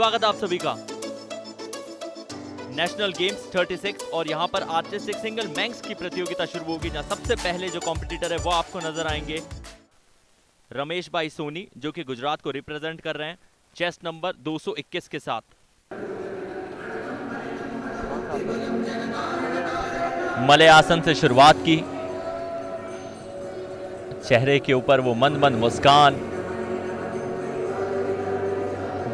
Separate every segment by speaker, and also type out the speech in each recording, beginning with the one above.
Speaker 1: स्वागत आप सभी का नेशनल गेम्स 36 और यहाँ पर आर्टिस्टिक सिंगल मेंस की प्रतियोगिता शुरू होगी। जहाँ सबसे पहले जो कॉम्पिटिटर है वो आपको नजर आएंगे रमेश भाई सोनी, जो कि गुजरात को रिप्रेजेंट कर रहे हैं चेस्ट नंबर 221 के साथ। मलयासन से शुरुआत की, चेहरे के ऊपर वो मंद मंद मुस्कान।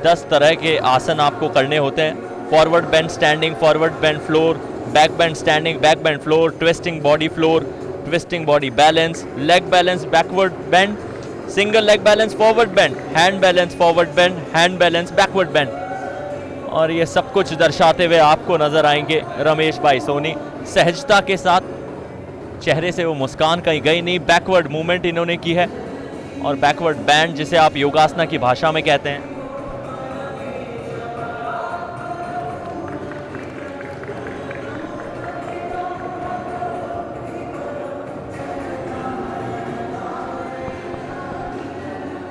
Speaker 1: 10 तरह के आसन आपको करने होते हैं। Forward bend standing, forward bend floor, back bend standing, back bend floor, twisting body floor, twisting body balance, leg balance backward bend, single leg balance forward bend, hand balance forward bend, hand balance backward bend. और ये सब कुछ दर्शाते हुए आपको नजर आएंगे रमेश भाई सोनी। सहजता के साथ, चेहरे से वो मुस्कान कहीं गई नहीं। बैकवर्ड मूवमेंट इन्होंने की है और बैकवर्ड बैंड जिसे आप योगासना की भाषा में कहते हैं।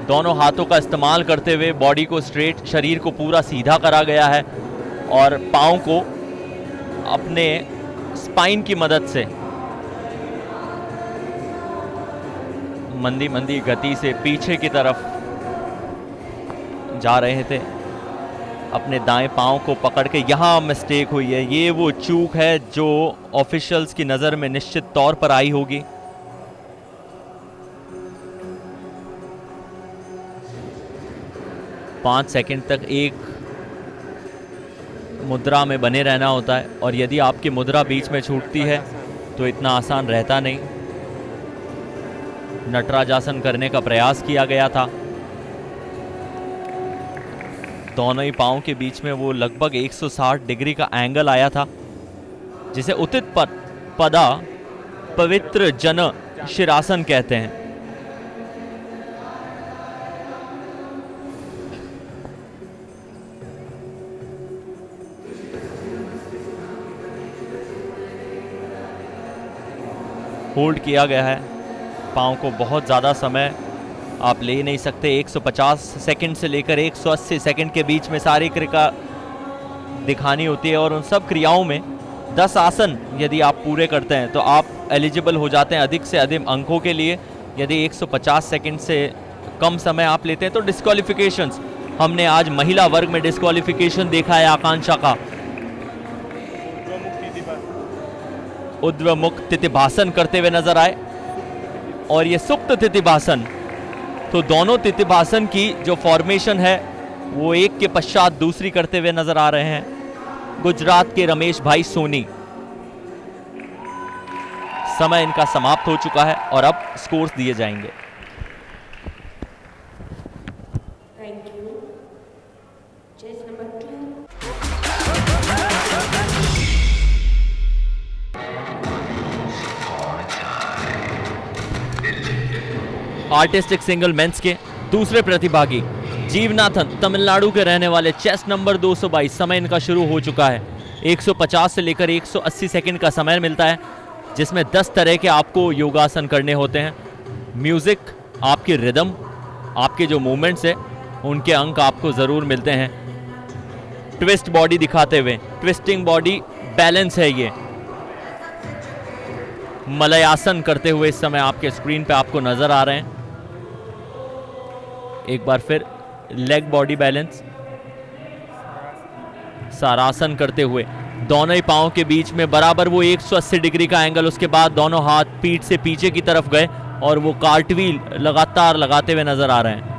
Speaker 1: दोनों हाथों का इस्तेमाल करते हुए बॉडी को स्ट्रेट, शरीर को पूरा सीधा करा गया है और पाँव को अपने स्पाइन की मदद से मंदी मंदी गति से पीछे की तरफ जा रहे थे। अपने दाएं पाँव को पकड़ के यहाँ मिस्टेक हुई है। ये वो चूक है जो ऑफिशियल्स की नज़र में निश्चित तौर पर आई होगी। पाँच सेकंड तक एक मुद्रा में बने रहना होता है और यदि आपकी मुद्रा बीच में छूटती है तो इतना आसान रहता नहीं। नटराजासन करने का प्रयास किया गया था। दोनों ही पाँव के बीच में वो लगभग 160 डिग्री का एंगल आया था, जिसे उतित पदा पवित्र जन शिरासन कहते हैं। होल्ड किया गया है। पाँव को बहुत ज़्यादा समय आप ले नहीं सकते। 150 सेकंड से लेकर 180 सेकंड के बीच में सारी क्रिया दिखानी होती है और उन सब क्रियाओं में 10 आसन यदि आप पूरे करते हैं तो आप एलिजिबल हो जाते हैं अधिक से अधिक अंकों के लिए। यदि 150 सेकंड से कम समय आप लेते हैं तो डिस्क्वालिफिकेशंस, हमने आज महिला वर्ग में डिस्क्वालिफिकेशन देखा है आकांक्षा का। उद्वमुख तितिभासन करते हुए नजर आए और ये सुप्त तितिभासन। तो दोनों तितिभासन की जो फॉर्मेशन है वो एक के पश्चात दूसरी करते हुए नजर आ रहे हैं गुजरात के रमेश भाई सोनी। समय इनका समाप्त हो चुका है और अब स्कोर्स दिए जाएंगे। आर्टिस्टिक सिंगल मेंस के दूसरे प्रतिभागी जीवनाथन तमिलनाडु के रहने वाले, चेस्ट नंबर 222। समय इनका शुरू हो चुका है। 150 से लेकर 180 सेकंड का समय मिलता है, जिसमें 10 तरह के आपको योगासन करने होते हैं। म्यूजिक, आपकी रिदम, आपके जो मूवमेंट्स है उनके अंक आपको ज़रूर मिलते हैं। ट्विस्ट बॉडी दिखाते हुए, ट्विस्टिंग बॉडी बैलेंस है ये। मलयासन करते हुए इस समय आपके स्क्रीन पे आपको नजर आ रहे हैं। एक बार फिर लेग बॉडी बैलेंस, सारासन करते हुए दोनों ही पाँव के बीच में बराबर वो 180 डिग्री का एंगल। उसके बाद दोनों हाथ पीठ से पीछे की तरफ गए और वो कार्टव्हील लगातार लगाते हुए नजर आ रहे हैं।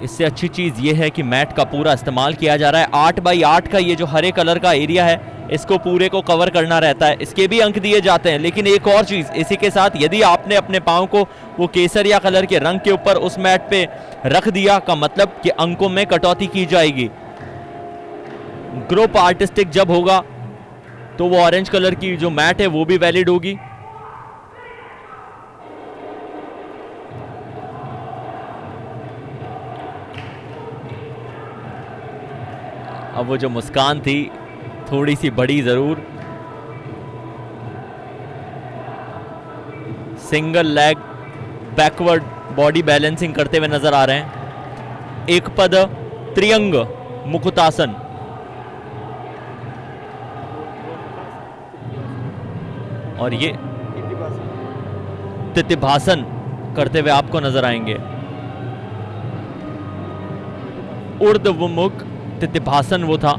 Speaker 1: इससे अच्छी चीज ये है कि मैट का पूरा इस्तेमाल किया जा रहा है। 8x8 का ये जो हरे कलर का एरिया है इसको पूरे को कवर करना रहता है। इसके भी अंक दिए जाते हैं। लेकिन एक और चीज इसी के साथ, यदि आपने अपने पाँव को वो केसरिया कलर के रंग के ऊपर उस मैट पे रख दिया का मतलब कि अंकों में कटौती की जाएगी। ग्रुप आर्टिस्टिक जब होगा तो वो ऑरेंज कलर की जो मैट है वो भी वैलिड होगी। अब वो जो मुस्कान थी थोड़ी सी बड़ी जरूर। Single leg backward body balancing करते हुए नजर आ रहे हैं। एक पद त्रियंग मुकुटासन। और ये तितिभासन करते हुए आपको नजर आएंगे। ऊर्ध्वमुख तितिभासन वो था।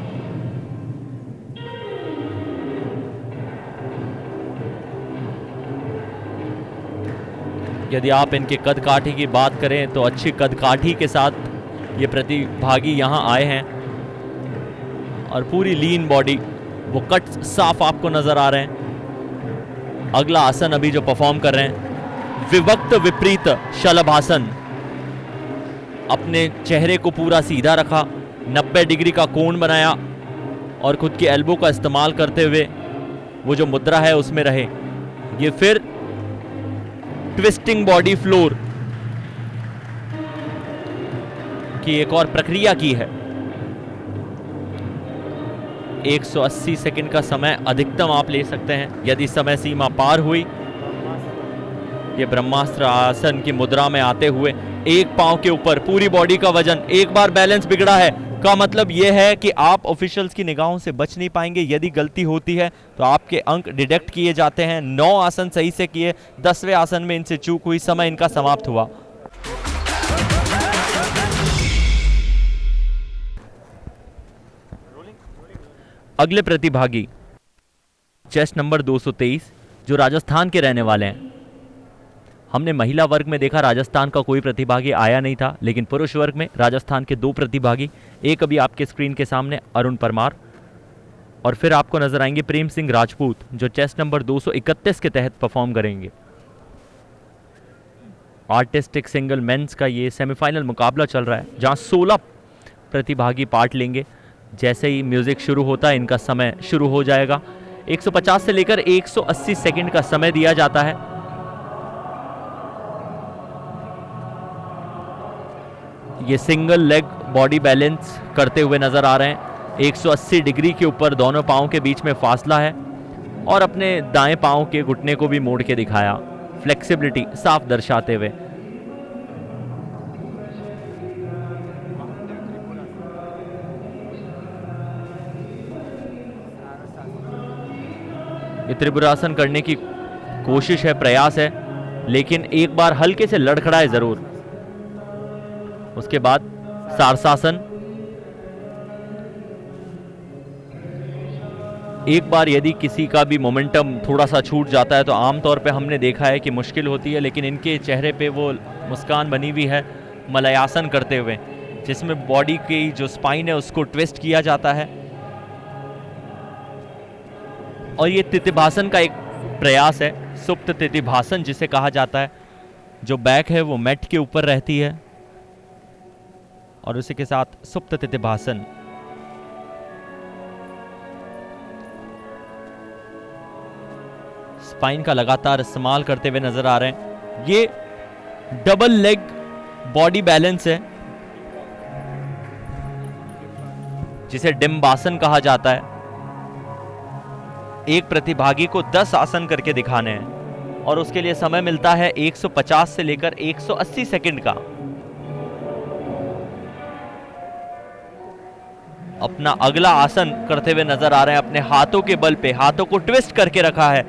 Speaker 1: यदि आप इनके कद काठी की बात करें तो अच्छी कद काठी के साथ ये प्रतिभागी यहां आए हैं और पूरी लीन बॉडी, वो कट साफ आपको नजर आ रहे हैं। अगला आसन अभी जो परफॉर्म कर रहे हैं, विभक्त विपरीत शलभासन। अपने चेहरे को पूरा सीधा रखा, 90 डिग्री का कोण बनाया और खुद की एल्बो का इस्तेमाल करते हुए वो जो मुद्रा है उसमें रहे। ये फिर ट्विस्टिंग बॉडी फ्लोर की एक और प्रक्रिया की है। 180 सेकंड का समय अधिकतम आप ले सकते हैं। यदि समय सीमा पार हुई, ये ब्रह्मास्त्र आसन की मुद्रा में आते हुए एक पांव के ऊपर पूरी बॉडी का वजन, एक बार बैलेंस बिगड़ा है का मतलब यह है कि आप ऑफिशियल्स की निगाहों से बच नहीं पाएंगे। यदि गलती होती है तो आपके अंक डिडक्ट किए जाते हैं। 9 आसन सही से किए, 10वें आसन में इनसे चूक हुई, समय इनका समाप्त हुआ। अगले प्रतिभागी चेस्ट नंबर 223 जो राजस्थान के रहने वाले हैं। हमने महिला वर्ग में देखा राजस्थान का कोई प्रतिभागी आया नहीं था, लेकिन पुरुष वर्ग में राजस्थान के 2 प्रतिभागी, एक अभी आपके स्क्रीन के सामने अरुण परमार और फिर आपको नजर आएंगे प्रेम सिंह राजपूत जो चेस्ट नंबर 231 के तहत परफॉर्म करेंगे। आर्टिस्टिक सिंगल मेंस का ये सेमीफाइनल मुकाबला चल रहा है जहां 16 प्रतिभागी पार्ट लेंगे। जैसे ही म्यूजिक शुरू होता है इनका समय शुरू हो जाएगा। 150 से लेकर 180 सेकंड का समय दिया जाता है। ये सिंगल लेग बॉडी बैलेंस करते हुए नजर आ रहे हैं। 180 डिग्री के ऊपर दोनों पांव के बीच में फासला है और अपने दाएं पांव के घुटने को भी मोड़ के दिखाया, फ्लेक्सिबिलिटी साफ दर्शाते हुए। ये त्रिपुरासन करने की कोशिश है, प्रयास है, लेकिन एक बार हल्के से लड़खड़ाए जरूर। उसके बाद सारसासन। एक बार यदि किसी का भी मोमेंटम थोड़ा सा छूट जाता है तो आमतौर पे हमने देखा है कि मुश्किल होती है, लेकिन इनके चेहरे पे वो मुस्कान बनी हुई है मलयासन करते हुए, जिसमें बॉडी की जो स्पाइन है उसको ट्विस्ट किया जाता है। और ये तितिभासन का एक प्रयास है, सुप्त तितिभासन जिसे कहा जाता है। जो बैक है वो मैट के ऊपर रहती है और उसी के साथ सुप्त तितिभासन। स्पाइन का लगातार इस्तेमाल करते हुए नजर आ रहे हैं। ये डबल लेग बॉडी बैलेंस है जिसे डिम्बासन कहा जाता है। एक प्रतिभागी को 10 आसन करके दिखाने हैं और उसके लिए समय मिलता है 150 से लेकर 180 सेकंड का। अपना अगला आसन करते हुए नजर आ रहे हैं। अपने हाथों के बल पे हाथों को ट्विस्ट करके रखा है,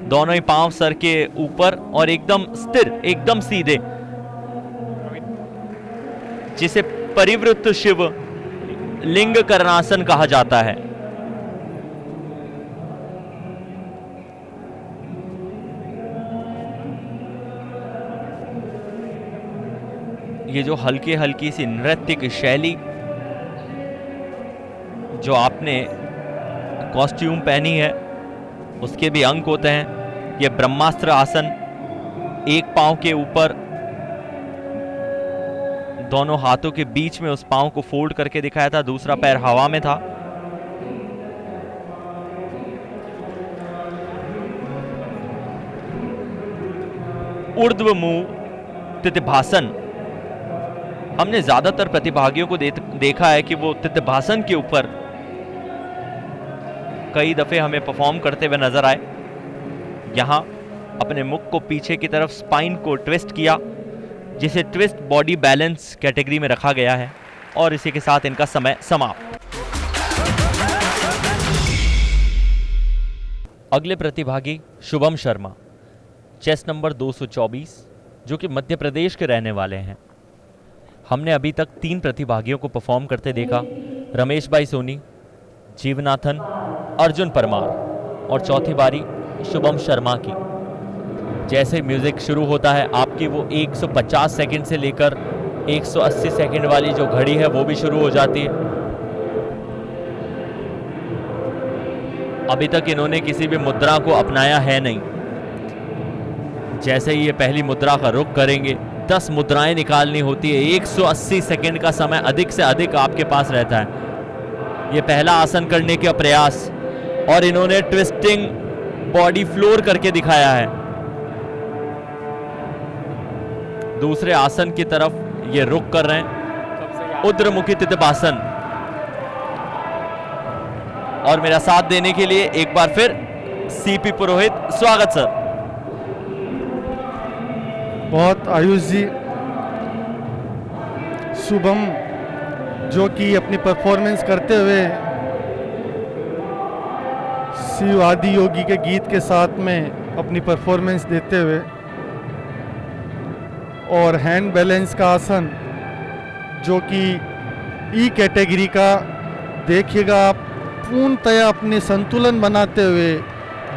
Speaker 1: दोनों ही पांव सर के ऊपर और एकदम स्थिर, एकदम सीधे, जिसे परिवृत्त शिव लिंग करणासन कहा जाता है। ये जो हल्की हल्की सी नृत्य की शैली जो आपने कॉस्ट्यूम पहनी है उसके भी अंक होते हैं। ये ब्रह्मास्त्र आसन, एक पांव के ऊपर दोनों हाथों के बीच में उस पांव को फोल्ड करके दिखाया था, दूसरा पैर हवा में था। ऊर्ध्वमुख तितिभासन। हमने ज्यादातर प्रतिभागियों को देखा है कि वो तितिभासन के ऊपर कई दफे हमें परफॉर्म करते हुए नजर आए। यहां अपने मुख को पीछे की तरफ, स्पाइन को ट्विस्ट किया, जिसे ट्विस्ट बॉडी बैलेंस कैटेगरी में रखा गया है और इसी के साथ इनका समय समाप्त। अगले प्रतिभागी शुभम शर्मा, चेस्ट नंबर 224, जो कि मध्य प्रदेश के रहने वाले हैं। हमने अभी तक 3 प्रतिभागियों को परफॉर्म करते देखा, रमेश भाई सोनी, जीवनाथन, अर्जुन परमार, और चौथी बारी शुभम शर्मा की। जैसे म्यूजिक शुरू होता है आपकी वो 150 सेकंड से लेकर 180 सेकंड वाली जो घड़ी है वो भी शुरू हो जाती है। अभी तक इन्होंने किसी भी मुद्रा को अपनाया है नहीं। जैसे ही ये पहली मुद्रा का रुख करेंगे 10 मुद्राएं निकालनी होती है। 180 सेकंड का समय अधिक से अधिक आपके पास रहता है। ये पहला आसन करने का प्रयास, और इन्होंने ट्विस्टिंग बॉडी फ्लोर करके दिखाया है। दूसरे आसन की तरफ ये रुख कर रहे हैं, उद्रमुखी तितबासन। और मेरा साथ देने के लिए एक बार फिर सीपी पुरोहित, स्वागत सर।
Speaker 2: बहुत आयुष जी, शुभम जो कि अपनी परफॉर्मेंस करते हुए शिव आदि योगी के गीत के साथ में अपनी परफॉर्मेंस देते हुए, और हैंड बैलेंस का आसन जो कि ई कैटेगरी का, देखिएगा आप पूर्णतया अपने संतुलन बनाते हुए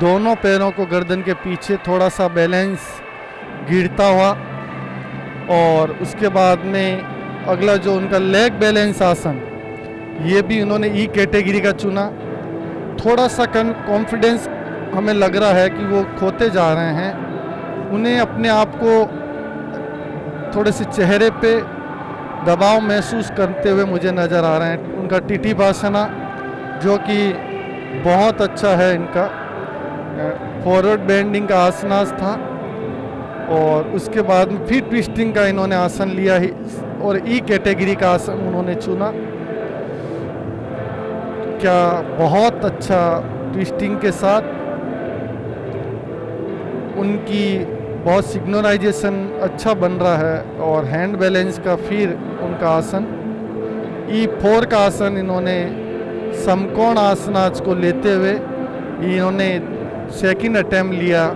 Speaker 2: दोनों पैरों को गर्दन के पीछे थोड़ा सा बैलेंस गिरता हुआ, और उसके बाद में अगला जो उनका लेग बैलेंस आसन, ये भी उन्होंने ई कैटेगरी का चुना। थोड़ा सा कॉन्फिडेंस हमें लग रहा है कि वो खोते जा रहे हैं। उन्हें अपने आप को थोड़े से चेहरे पे दबाव महसूस करते हुए मुझे नज़र आ रहे हैं। उनका टिटिभासना जो कि बहुत अच्छा है, इनका फॉरवर्ड बेंडिंग का आसनास था, और उसके बाद में फिर ट्विस्टिंग का इन्होंने आसन लिया ही, और ई कैटेगरी का आसन उन्होंने चुना। क्या बहुत अच्छा ट्विस्टिंग के साथ उनकी बहुत सिग्नलाइजेशन अच्छा बन रहा है, और हैंड बैलेंस का फिर उनका आसन E4 का आसन इन्होंने समकोण आसनाज को लेते हुए इन्होंने सेकंड अटेम्प्ट लिया।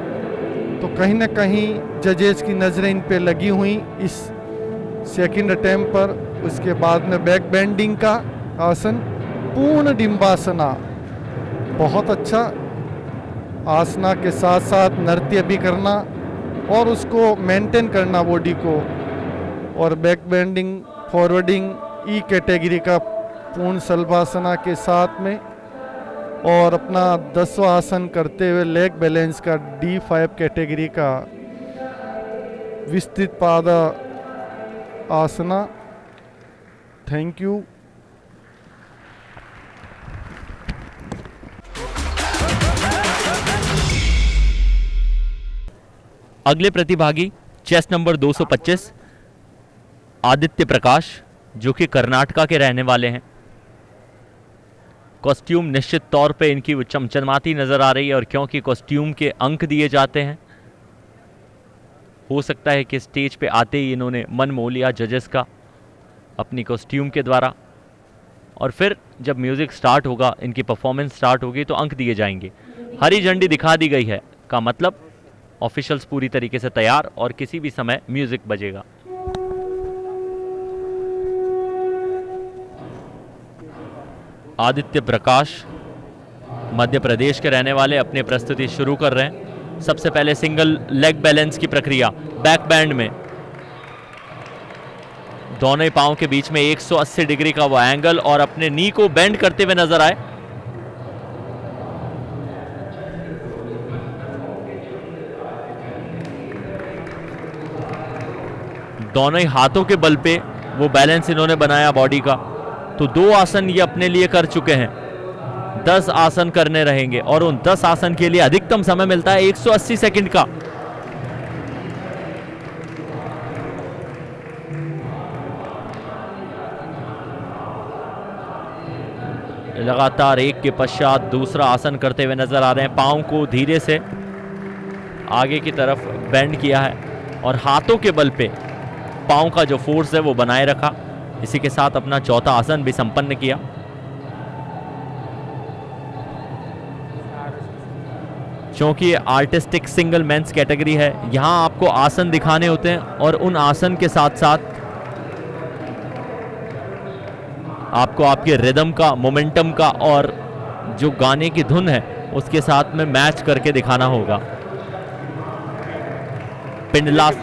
Speaker 2: तो कहीं ना कहीं जजेस की नज़रें इन पे लगी हुई इस सेकंड अटेम्प्ट पर। उसके बाद में बैक बेंडिंग का आसन, पूर्ण डिम्बासना, बहुत अच्छा आसना के साथ साथ नृत्य भी करना और उसको मेंटेन करना बॉडी को, और बैक बेंडिंग, फॉरवर्डिंग ई कैटेगरी का पूर्ण सल्वासना के साथ में, और अपना 10वां आसन करते हुए लेग बैलेंस का D5 कैटेगरी का विस्तृत पाद आसना। Thank you.
Speaker 1: अगले प्रतिभागी चेस्ट नंबर 225, आदित्य प्रकाश, जो कि कर्नाटका के रहने वाले हैं। कॉस्ट्यूम निश्चित तौर पे इनकी चमचमाती नज़र आ रही है, और क्योंकि कॉस्ट्यूम के अंक दिए जाते हैं, हो सकता है कि स्टेज पे आते ही इन्होंने मन मोह लिया जजेस का अपनी कॉस्ट्यूम के द्वारा, और फिर जब म्यूज़िक स्टार्ट होगा, इनकी परफॉर्मेंस स्टार्ट होगी तो अंक दिए जाएंगे। हरी झंडी दिखा दी गई है, का मतलब ऑफिशियल्स पूरी तरीके से तैयार, और किसी भी समय म्यूज़िक बजेगा। आदित्य प्रकाश मध्य प्रदेश के रहने वाले अपनी प्रस्तुति शुरू कर रहे हैं। सबसे पहले सिंगल लेग बैलेंस की प्रक्रिया, बैक बैंड में दोनों ही पांव के बीच में 180 डिग्री का वो एंगल, और अपने नी को बेंड करते हुए नजर आए। दोनों ही हाथों के बल पे वो बैलेंस इन्होंने बनाया बॉडी का। तो 2 आसन ये अपने लिए कर चुके हैं, 10 आसन करने रहेंगे, और उन 10 आसन के लिए अधिकतम समय मिलता है 180 सेकंड का। लगातार एक के पश्चात दूसरा आसन करते हुए नजर आ रहे हैं। पांव को धीरे से आगे की तरफ बेंड किया है, और हाथों के बल पे पांव का जो फोर्स है वो बनाए रखा। इसी के साथ अपना चौथा आसन भी संपन्न किया। क्योंकि ये आर्टिस्टिक सिंगल मेंस कैटेगरी है। यहाँ आपको आसन दिखाने होते हैं और उन आसन के साथ साथ आपको आपके रिदम का, मोमेंटम का और जो गाने की धुन है उसके साथ में मैच करके दिखाना होगा। पिंडलास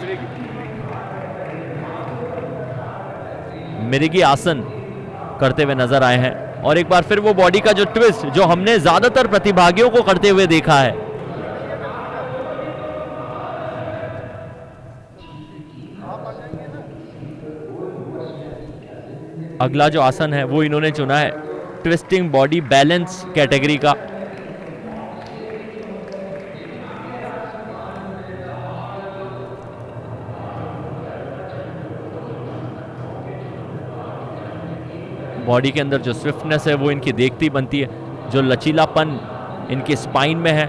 Speaker 1: मिर्गी आसन करते हुए नजर आए हैं और एक बार फिर वो बॉडी का जो ट्विस्ट जो हमने ज्यादातर प्रतिभागियों को करते हुए देखा है। अगला जो आसन है वो इन्होंने चुना है ट्विस्टिंग बॉडी बैलेंस कैटेगरी का। बॉडी के अंदर जो स्विफ्टनेस है वो इनकी देखती बनती है, जो लचीलापन इनकी स्पाइन में है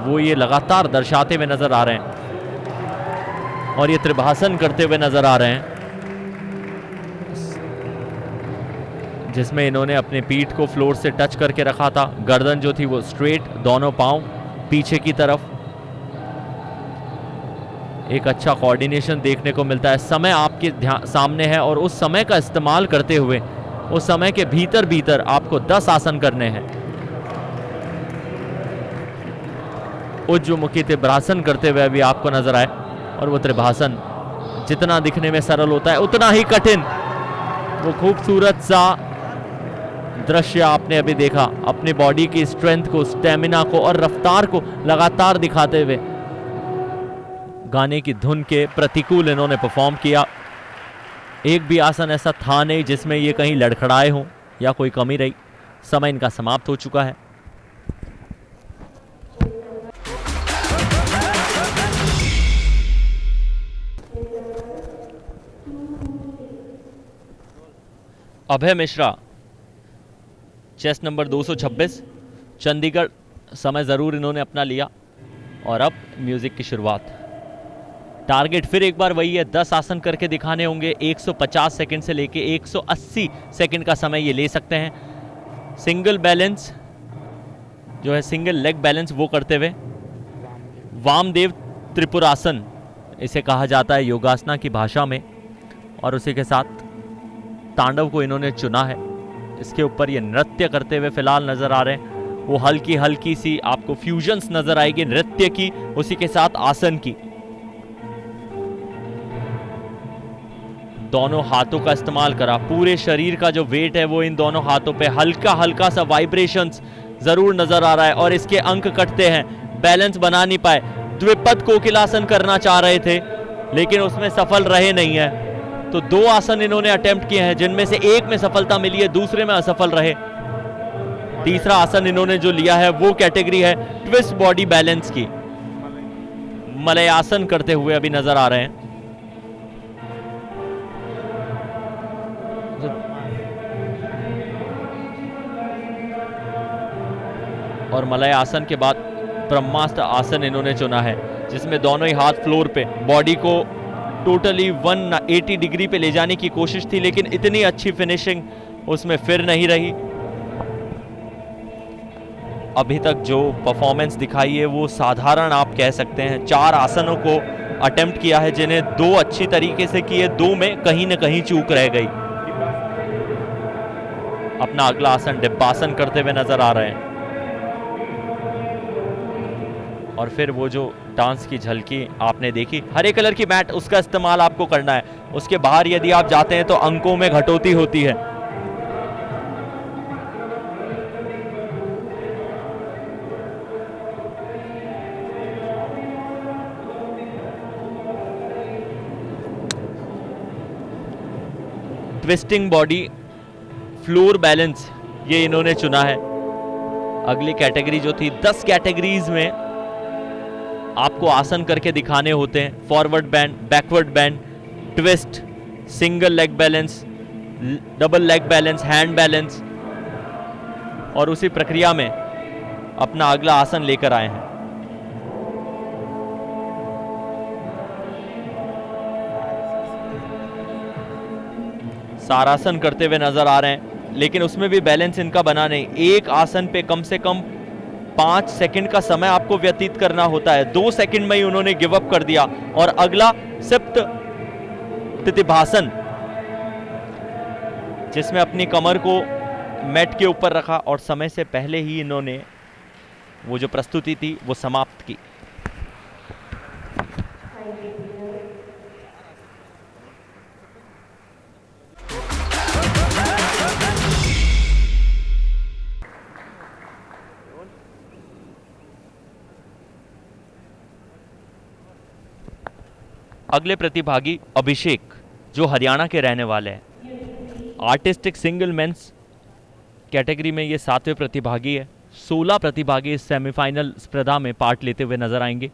Speaker 1: वो ये लगातार दर्शाते हुए नजर आ रहे हैं और ये त्रिभासन करते हुए नजर आ रहे हैं, जिसमें इन्होंने अपने पीठ को फ्लोर से टच करके रखा था। गर्दन जो थी वो स्ट्रेट, दोनों पांव पीछे की तरफ। एक अच्छा कोऑर्डिनेशन देखने को मिलता है। समय आपके सामने है और उस समय का इस्तेमाल करते हुए उस समय के भीतर भीतर आपको 10 आसन करने हैं। उज्जमुखी त्रिभासन करते हुए भी आपको नजर आए और वो त्रिभासन जितना दिखने में सरल होता है उतना ही कठिन, वो खूबसूरत सा दृश्य आपने अभी देखा। अपनी बॉडी की स्ट्रेंथ को, स्टेमिना को और रफ्तार को लगातार दिखाते हुए गाने की धुन के प्रतिकूल इन्होंने परफॉर्म किया। एक भी आसन ऐसा था नहीं जिसमें ये कहीं लड़खड़ाए हों या कोई कमी रही। समय इनका समाप्त हो चुका है। अभय मिश्रा, चेस्ट नंबर 226, चंडीगढ़। समय ज़रूर इन्होंने अपना लिया और अब म्यूज़िक की शुरुआत। टारगेट फिर एक बार वही है, 10 आसन करके दिखाने होंगे। 150 सेकंड से लेके 180 सेकंड का समय ये ले सकते हैं। सिंगल बैलेंस जो है, सिंगल लेग बैलेंस वो करते हुए वामदेव त्रिपुरासन इसे कहा जाता है योगासना की भाषा में, और उसी के साथ तांडव को इन्होंने चुना है। इसके ऊपर ये नृत्य करते हुए फिलहाल नजर आ रहे हैं। वो हल्की हल्की सी आपको फ्यूजन्स नजर आएगी नृत्य की, उसी के साथ आसन की। दोनों हाथों का इस्तेमाल करा, पूरे शरीर का जो वेट है वो इन दोनों हाथों पे, हल्का हल्का सा वाइब्रेशंस जरूर नजर आ रहा है और इसके अंक कटते हैं। बैलेंस बना नहीं पाए। द्विपद कोकिलासन करना चाह रहे थे लेकिन उसमें सफल रहे नहीं है, तो 2 आसन इन्होंने अटेम्प्ट किए हैं जिनमें से एक में सफलता मिली है, दूसरे में असफल रहे। तीसरा आसन इन्होंने जो लिया है वो कैटेगरी है ट्विस्ट बॉडी बैलेंस की। मलयासन करते हुए अभी नजर आ रहे हैं। और मलय आसन के बाद ब्रह्मास्त्र आसन इन्होंने चुना है, जिसमें दोनों ही हाथ फ्लोर पे, बॉडी को टोटली 180 डिग्री पे ले जाने की कोशिश थी, लेकिन इतनी अच्छी फिनिशिंग उसमें फिर नहीं रही। अभी तक जो परफॉर्मेंस दिखाई है वो साधारण आप कह सकते हैं। 4 आसनों को अटेम्प्ट किया है जिन्हें 2 अच्छी तरीके से किए, 2 में कहीं ना कहीं चूक रह गई। अपना अगला आसन डिब्बासन करते हुए नजर आ रहे हैं। और फिर वो जो डांस की झलकी आपने देखी, हरे कलर की मैट, उसका इस्तेमाल आपको करना है। उसके बाहर यदि आप जाते हैं तो अंकों में घटोती होती है। ट्विस्टिंग बॉडी फ्लोर बैलेंस ये इन्होंने चुना है। अगली कैटेगरी जो थी, 10 कैटेगरीज में आपको आसन करके दिखाने होते हैं। Forward band, backward band, twist, single leg balance, double leg balance, hand balance, और उसी प्रक्रिया में अपना अगला आसन लेकर आए हैं। सारासन करते हुए नजर आ रहे हैं, लेकिन उसमें भी बैलेंस इनका बना नहीं। एक आसन पे कम से कम 5 सेकंड का समय आपको व्यतीत करना होता है। 2 सेकंड में ही उन्होंने गिव अप कर दिया। और अगला सिप्त तितिभासन, जिसमें अपनी कमर को मैट के ऊपर रखा और समय से पहले ही इन्होंने वो जो प्रस्तुति थी वो समाप्त की। अगले प्रतिभागी अभिषेक, जो हरियाणा के रहने वाले हैं। आर्टिस्टिक सिंगल मेंस कैटेगरी में ये 7वें प्रतिभागी है। 16 प्रतिभागी इस सेमीफाइनल स्पर्धा में पार्ट लेते हुए नजर आएंगे।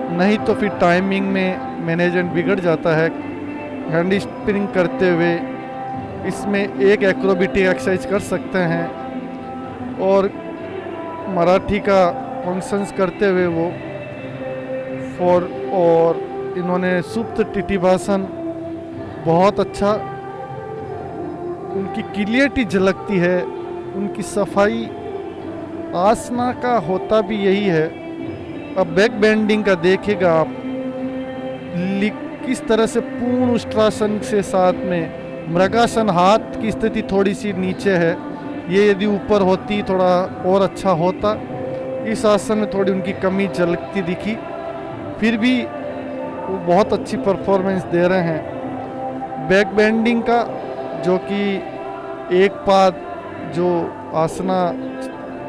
Speaker 2: नहीं तो फिर टाइमिंग में मैनेजमेंट बिगड़ जाता है। हैंड स्प्रिंग करते हुए इसमें एक एक्रोबेटिक एक्सरसाइज कर सकते हैं और मराठी का फंक्शंस करते हुए वो और इन्होंने सुप्त तितिभासन बहुत अच्छा, उनकी क्लियरिटी झलकती है, उनकी सफाई आसना का होता भी यही है। अब बैक बेंडिंग का देखिएगा आप, किस तरह से पूर्ण उष्ट्रासन से साथ में मृगासन, हाथ की स्थिति थोड़ी सी नीचे है, ये यदि ऊपर होती थोड़ा और अच्छा होता। इस आसन में थोड़ी उनकी कमी झलकती दिखी, फिर भी वो बहुत अच्छी परफॉर्मेंस दे रहे हैं। बैक बेंडिंग का जो कि एक पाद जो आसना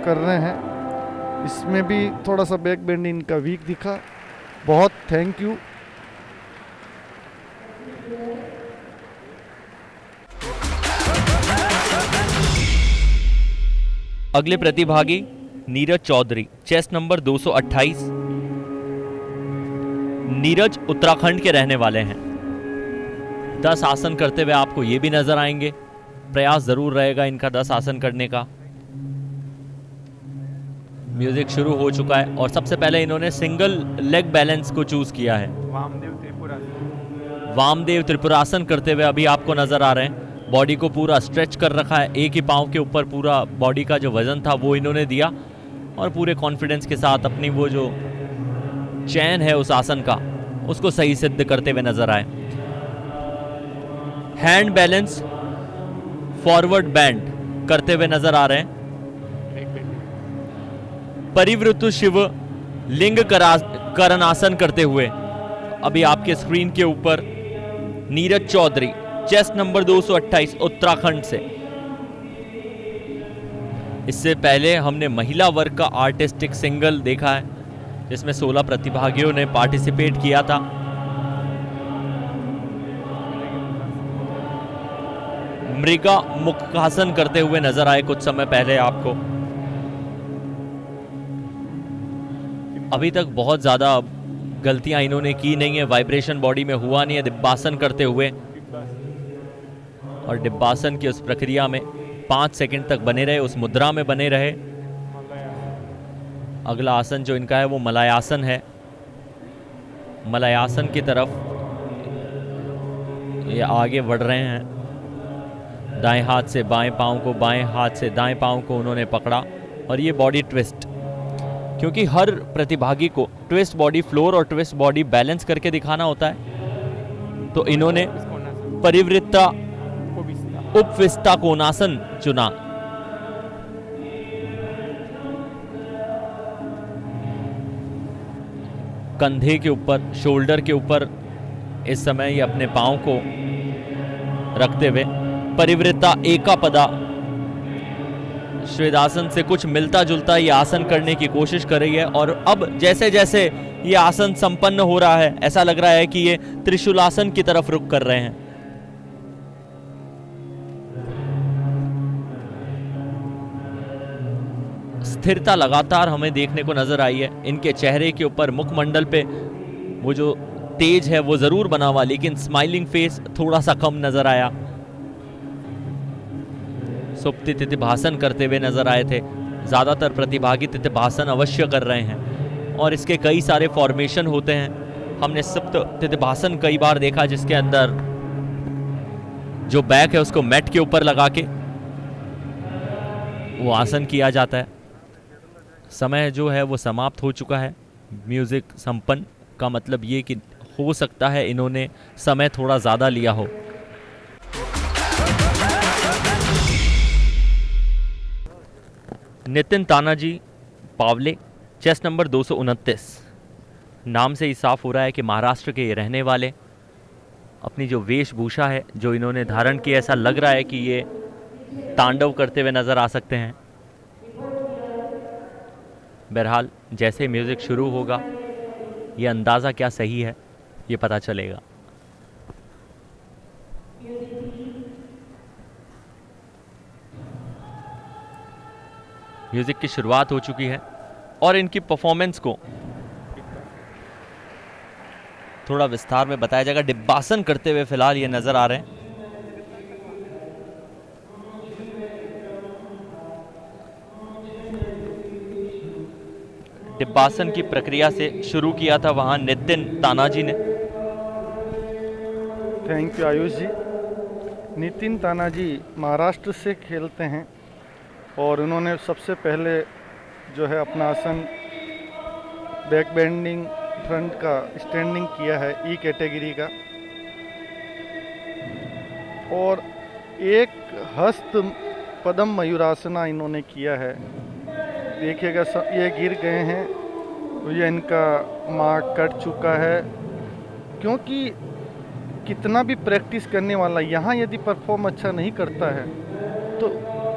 Speaker 2: कर रहे हैं, इसमें भी थोड़ा सा बैक बेंडिंग का वीक दिखा। बहुत थैंक यू।
Speaker 1: अगले प्रतिभागी नीरज चौधरी, चेस्ट नंबर 228। नीरज उत्तराखंड के रहने वाले हैं। 10 आसन करते हुए आपको ये भी नजर आएंगे। प्रयास जरूर रहेगा इनका 10 आसन करने का। म्यूजिक शुरू हो चुका है और सबसे पहले इन्होंने सिंगल लेग बैलेंस को चूज किया है। वामदेव त्रिपुरासन करते हुए अभी आपको नजर आ रहे हैं। बॉडी को पूरा स्ट्रेच कर रखा है, एक ही पांव के ऊपर पूरा बॉडी का जो वजन था वो इन्होंने दिया और पूरे कॉन्फिडेंस के साथ अपनी वो जो चैन है उस आसन का, उसको सही सिद्ध करते हुए नजर आए। हैंड बैलेंस फॉरवर्ड बैंड करते हुए नजर आ रहे हैं। परिवृत्त शिव लिंग करनासन करते हुए अभी आपके स्क्रीन के ऊपर नीरज चौधरी, चेस्ट नंबर 228, उत्तराखंड से। इससे पहले हमने महिला वर्ग का आर्टिस्टिक सिंगल देखा है, जिसमें 16 प्रतिभागियों ने पार्टिसिपेट किया था। मृगा मुखासन करते हुए नजर आए कुछ समय पहले आपको। अभी तक बहुत ज्यादा गलतियां इन्होंने की नहीं है, वाइब्रेशन बॉडी में हुआ नहीं है डिब्बासन करते हुए। और डिब्बासन की उस प्रक्रिया में 5 सेकंड तक बने रहे, उस मुद्रा में बने रहे। अगला आसन जो इनका है वो मलयासन है। मलयासन की तरफ ये आगे बढ़ रहे हैं। दाएं हाथ से बाएं पांव को, बाएं हाथ से दाएं पांव को उन्होंने पकड़ा और ये बॉडी ट्विस्ट, क्योंकि हर प्रतिभागी को ट्विस्ट बॉडी फ्लोर और ट्विस्ट बॉडी बैलेंस करके दिखाना होता है, तो इन्होंने परिवृत्ता उपविष्टा कोणासन चुना। कंधे के ऊपर, शोल्डर के ऊपर इस समय ये अपने पांव को रखते हुए परिवृत्ता एकापदा श्वेतासन से कुछ मिलता जुलता ये आसन करने की कोशिश कर रही है। और अब जैसे जैसे ये आसन संपन्न हो रहा है, ऐसा लग रहा है कि ये त्रिशूलासन की तरफ रुख कर रहे हैं। स्थिरता लगातार हमें देखने को नजर आई है इनके चेहरे के ऊपर, मुखमंडल पे वो जो तेज है वो जरूर बना हुआ, लेकिन स्माइलिंग फेस थोड़ा सा कम नजर आया। सुप्ति तिथिभासन करते हुए नजर आए थे। ज्यादातर प्रतिभागी तिथिभासन अवश्य कर रहे हैं और इसके कई सारे फॉर्मेशन होते हैं। हमने सुप्त तिथिभासन कई बार देखा जिसके अंदर जो बैक है उसको मैट के ऊपर लगा के वो आसन किया जाता है। समय जो है वो समाप्त हो चुका है। म्यूजिक संपन्न का मतलब ये कि हो सकता है इन्होंने समय थोड़ा ज़्यादा लिया हो। Nitin Tanaji Pawale, chest number 229। नाम से ही साफ हो रहा है कि महाराष्ट्र के ये रहने वाले। अपनी जो वेशभूषा है जो इन्होंने धारण की, ऐसा लग रहा है कि ये तांडव करते हुए नजर आ सकते हैं। बहरहाल जैसे म्यूजिक शुरू होगा ये अंदाज़ा क्या सही है ये पता चलेगा। म्यूजिक की शुरुआत हो चुकी है और इनकी परफॉर्मेंस को थोड़ा विस्तार में बताया जाएगा। डिब्बासन करते हुए फिलहाल ये नजर आ रहे हैं। डिब्बासन की प्रक्रिया से शुरू किया था वहां नितिन तानाजी ने।
Speaker 2: थैंक यू आयुष जी। नितिन तानाजी महाराष्ट्र से खेलते हैं और उन्होंने सबसे पहले जो है अपना आसन बैक बेंडिंग फ्रंट का स्टैंडिंग किया है ई कैटेगरी का, और एक हस्त पदम मयूरासना इन्होंने किया है। देखिएगा ये गिर गए हैं तो ये इनका मार्क कट चुका है, क्योंकि कितना भी प्रैक्टिस करने वाला यहाँ यदि परफॉर्म अच्छा नहीं करता है तो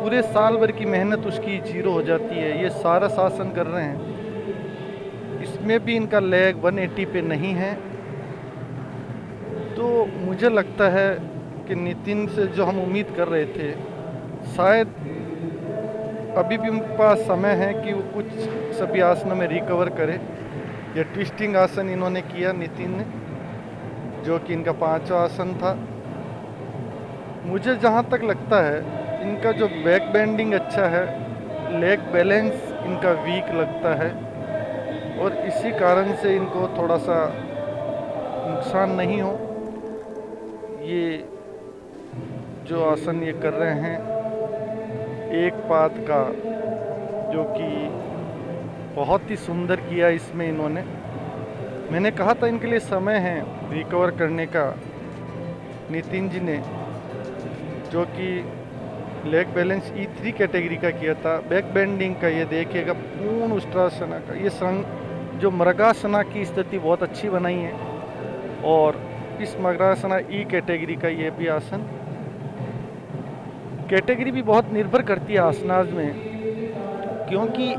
Speaker 2: पूरे साल भर की मेहनत उसकी जीरो हो जाती है। ये सारा शासन कर रहे हैं, इसमें भी इनका लेग 180 पे नहीं है। तो मुझे लगता है कि नितिन से जो हम उम्मीद कर रहे थे, शायद अभी भी उनके पास समय है कि वो कुछ सभी आसनों में रिकवर करे। ये ट्विस्टिंग आसन इन्होंने किया नितिन ने, जो कि इनका 5वां आसन था। मुझे जहाँ तक लगता है इनका जो बैक बेंडिंग अच्छा है, लेग बैलेंस इनका वीक लगता है और इसी कारण से इनको थोड़ा सा नुकसान नहीं हो। ये जो आसन ये कर रहे हैं एक पाद का, जो कि बहुत ही सुंदर किया इसमें इन्होंने। मैंने कहा था इनके लिए समय है रिकवर करने का। नितिन जी ने जो कि लेग बैलेंस E3 कैटेगरी का किया था, बैक बेंडिंग का ये देखिएगा पूर्ण उष्ट्रासना का, ये जो मृगासना की स्थिति बहुत अच्छी बनाई है, और इस मृगासना E कैटेगरी का ये भी आसन। कैटेगरी भी बहुत निर्भर करती है आसनाज में, क्योंकि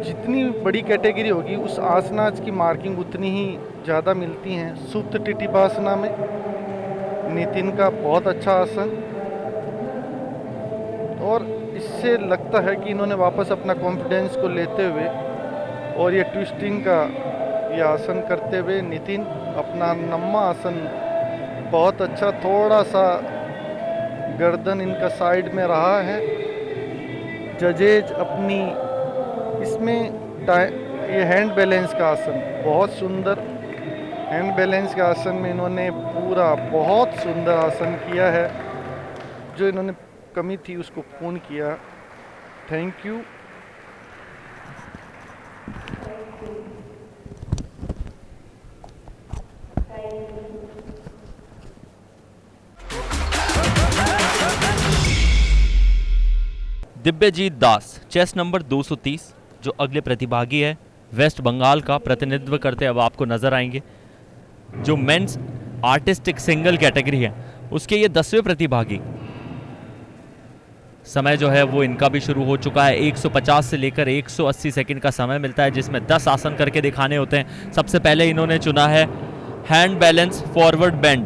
Speaker 2: जितनी बड़ी कैटेगरी होगी उस आसनाज की मार्किंग उतनी ही ज़्यादा मिलती हैं। सुप्त टिटिपासना में नितिन का बहुत अच्छा आसन, और इससे लगता है कि इन्होंने वापस अपना कॉन्फिडेंस को लेते हुए और ये ट्विस्टिंग का ये आसन करते हुए नितिन अपना नम्मा आसन बहुत अच्छा, थोड़ा सा गर्दन इनका साइड में रहा है। जजेज अपनी इसमें ये हैंड बैलेंस का आसन बहुत सुंदर, हैंड बैलेंस के आसन में इन्होंने पूरा बहुत सुंदर आसन किया है। जो इन्होंने कमी थी उसको पूर्ण किया। Thank you.
Speaker 1: Divyajit Das, chess number 230, जो अगले प्रतिभागी है, वेस्ट बंगाल का प्रतिनिधित्व करते अब आपको नजर आएंगे। जो मेंस आर्टिस्टिक सिंगल कैटेगरी है उसके ये 10वें प्रतिभागी। समय जो है वो इनका भी शुरू हो चुका है। 150 से लेकर 180 सेकंड का समय मिलता है, जिसमें 10 आसन करके दिखाने होते हैं। सबसे पहले इन्होंने चुना है hand balance forward bend.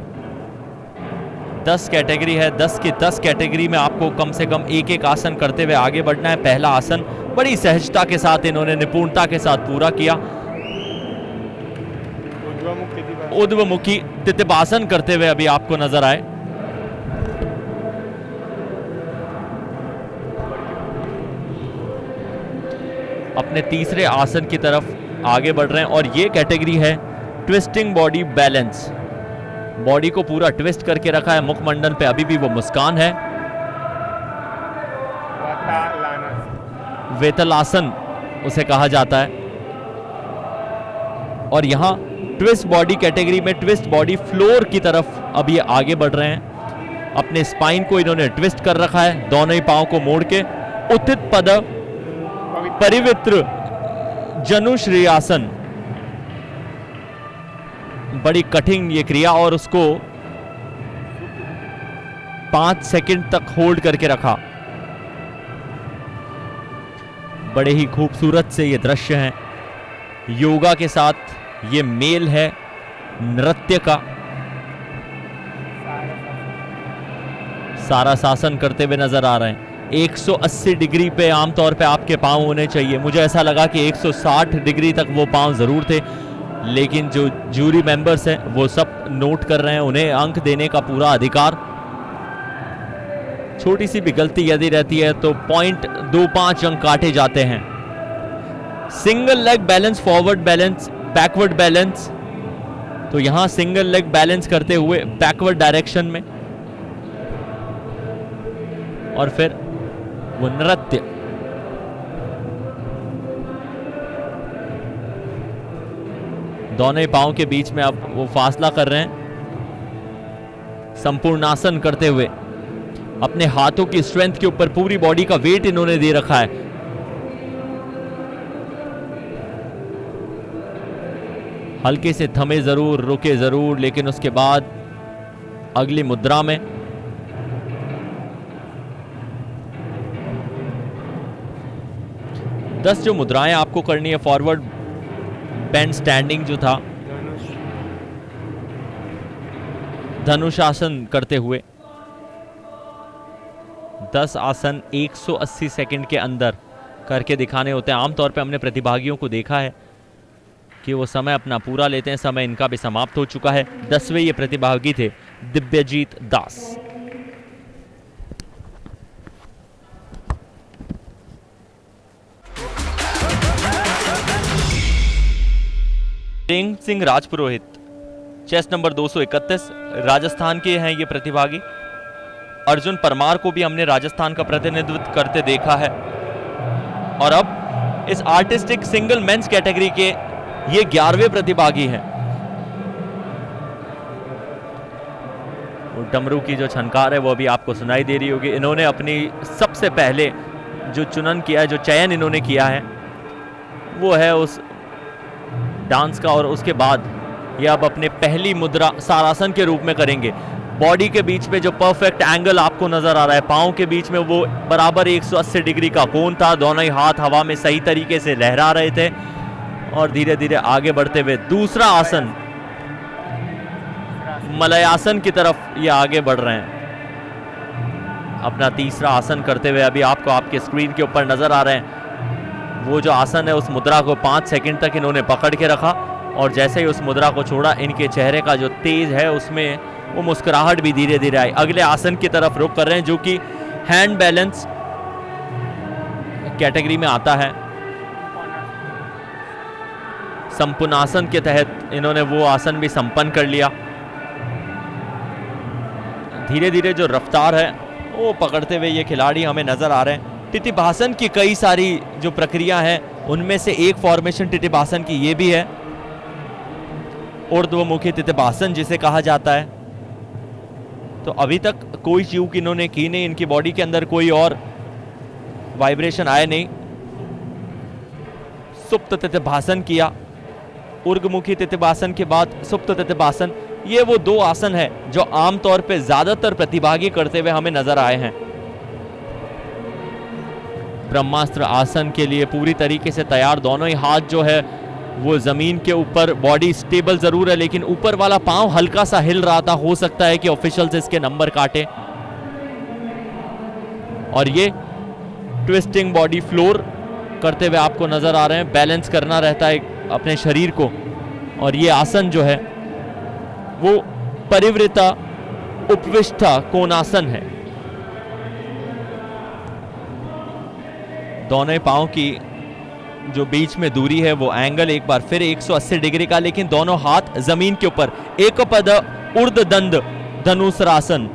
Speaker 1: 10 category है, 10 की 10 कैटेगरी में आपको कम से कम एक एक आसन करते हुए आगे बढ़ना है। पहला आसन बड़ी सहजता के साथ इन्होंने निपुणता के साथ पूरा किया। ऊर्ध्वमुखी तितिपासन करते हुए अभी आपको नजर आए। अपने तीसरे आसन की तरफ आगे बढ़ रहे हैं और ये कैटेगरी है ट्विस्टिंग बॉडी बैलेंस। बॉडी को पूरा ट्विस्ट करके रखा है, मुखमंडल पे अभी भी वो मुस्कान है। वेतलासन उसे कहा जाता है। और यहां ट्विस्ट बॉडी कैटेगरी में ट्विस्ट बॉडी फ्लोर की तरफ अब ये आगे बढ़ रहे हैं। अपने स्पाइन को इन्होंने ट्विस्ट कर रखा है, दोनों ही पांव को मोड़ के। उत्थित पद परिवित्र जनुश्री आसन, बड़ी कठिन ये क्रिया, और उसको 5 सेकंड तक होल्ड करके रखा। बड़े ही खूबसूरत से ये दृश्य हैं। योगा के साथ ये मेल है नृत्य का। सारा शासन करते हुए नजर आ रहे हैं। 180 डिग्री पे आमतौर पे आपके पांव होने चाहिए। मुझे ऐसा लगा कि 160 डिग्री तक वो पांव जरूर थे, लेकिन जो जूरी मेंबर्स हैं वो सब नोट कर रहे हैं, उन्हें अंक देने का पूरा अधिकार। छोटी सी भी गलती यदि रहती है तो 0.25 अंक काटे जाते हैं। Single leg balance forward balance backward balance, तो यहां सिंगल लेग बैलेंस करते हुए बैकवर्ड डायरेक्शन में, और फिर वो नृत्य। दोनों ही पांव के बीच में अब वो फासला कर रहे हैं। संपूर्णासन करते हुए अपने हाथों की स्ट्रेंथ के ऊपर पूरी बॉडी का वेट इन्होंने दे रखा है। हल्के से थमे जरूर, रुके जरूर, लेकिन उसके बाद अगली मुद्रा में 10 जो मुद्राएं आपको करनी है। फॉरवर्ड बेंड स्टैंडिंग जो था, धनुष आसन करते हुए 10 आसन 180 सेकंड के अंदर करके दिखाने होते हैं। आमतौर पे हमने प्रतिभागियों को देखा है कि वो समय अपना पूरा लेते हैं। समय इनका भी समाप्त हो चुका है। 10वें ये प्रतिभागी थे दिव्यजीत दास। प्रेम सिंह राजपुरोहित, चेस नंबर 231, राजस्थान के हैं ये प्रतिभागी। अर्जुन परमार को भी हमने राजस्थान का प्रतिनिधित्व करते देखा है। और अब इस आर्टिस्टिक सिंगल मेंस कैटेगरी के ये 11वें प्रतिभागी हैं। डमरू की जो छनकार है वो अभी आपको सुनाई दे रही होगी। इन्होंने अपनी सबसे पहले जो चुनन किया है, जो चयन इन्होंने किया है, वो है उस डांस का। और उसके बाद ये अब अपने पहली मुद्रा सारासन के रूप में करेंगे। बॉडी के बीच में जो परफेक्ट एंगल आपको नजर आ रहा है, पाँव के बीच में वो बराबर 180 डिग्री का कोण था। दोनों ही हाथ हवा में सही तरीके से लहरा रहे थे और धीरे धीरे आगे बढ़ते हुए दूसरा आसन मलयासन की तरफ ये आगे बढ़ रहे हैं। अपना तीसरा आसन करते हुए अभी आपको आपके स्क्रीन के ऊपर नजर आ रहे हैं। वो जो आसन है उस मुद्रा को 5 सेकंड तक इन्होंने पकड़ के रखा और जैसे ही उस मुद्रा को छोड़ा इनके चेहरे का जो तेज है उसमें वो मुस्कुराहट भी धीरे धीरे आई। अगले आसन की तरफ रुख कर रहे हैं जो कि हैंड बैलेंस कैटेगरी में आता है। संपूर्णासन के तहत इन्होंने वो आसन भी संपन्न कर लिया। धीरे धीरे जो रफ्तार है वो पकड़ते हुए ये खिलाड़ी हमें नजर आ रहे हैं। तितिभासन की कई सारी जो प्रक्रिया है उनमें से एक फॉर्मेशन तितिभासन की ये भी है, ऊर्ध्वमुखी तितिभासन जिसे कहा जाता है। तो अभी तक कोई चूक इन्होंने की नहीं, इनकी बॉडी के अंदर कोई और वाइब्रेशन आया नहीं। सुप्त तितिभासन किया, ऊर्ध्वमुखी तितिभासन के बाद सुप्त तितिभासन, ये वो दो आसन है जो आमतौर पे ज्यादातर प्रतिभागी करते हुए हमें नजर आए हैं। ब्रह्मास्त्र आसन के लिए पूरी तरीके से तैयार, दोनों ही हाथ जो है वो जमीन के ऊपर, बॉडी स्टेबल जरूर है लेकिन ऊपर वाला पांव हल्का सा हिल रहा था। हो सकता है कि ऑफिशियल्स इसके नंबर काटे। और ये ट्विस्टिंग बॉडी फ्लोर करते हुए आपको नजर आ रहे हैं। बैलेंस करना रहता है अपने शरीर को। और ये आसन जो है वो परिवृता उपविष्टा कोणासन है। दोनों पांव की जो बीच में दूरी है वो एंगल एक बार फिर 180 डिग्री का, लेकिन दोनों हाथ जमीन के ऊपर एकपद ऊर्ध्वदंड धनुषरासन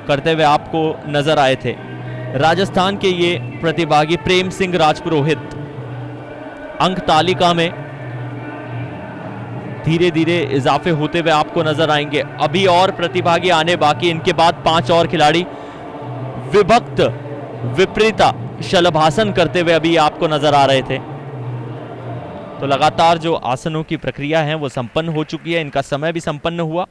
Speaker 1: करते हुए आपको नजर आए थे। राजस्थान के ये प्रतिभागी प्रेम सिंह राजपुरोहित अंक तालिका में धीरे धीरे इजाफे होते हुए आपको नजर आएंगे। अभी और प्रतिभागी आने बाकी, इनके बाद 5 और खिलाड़ी विभक्त विपरीता शलभासन करते हुए अभी आपको नजर आ रहे थे। तो लगातार जो आसनों की प्रक्रिया है वो संपन्न हो चुकी है, इनका समय भी संपन्न हुआ।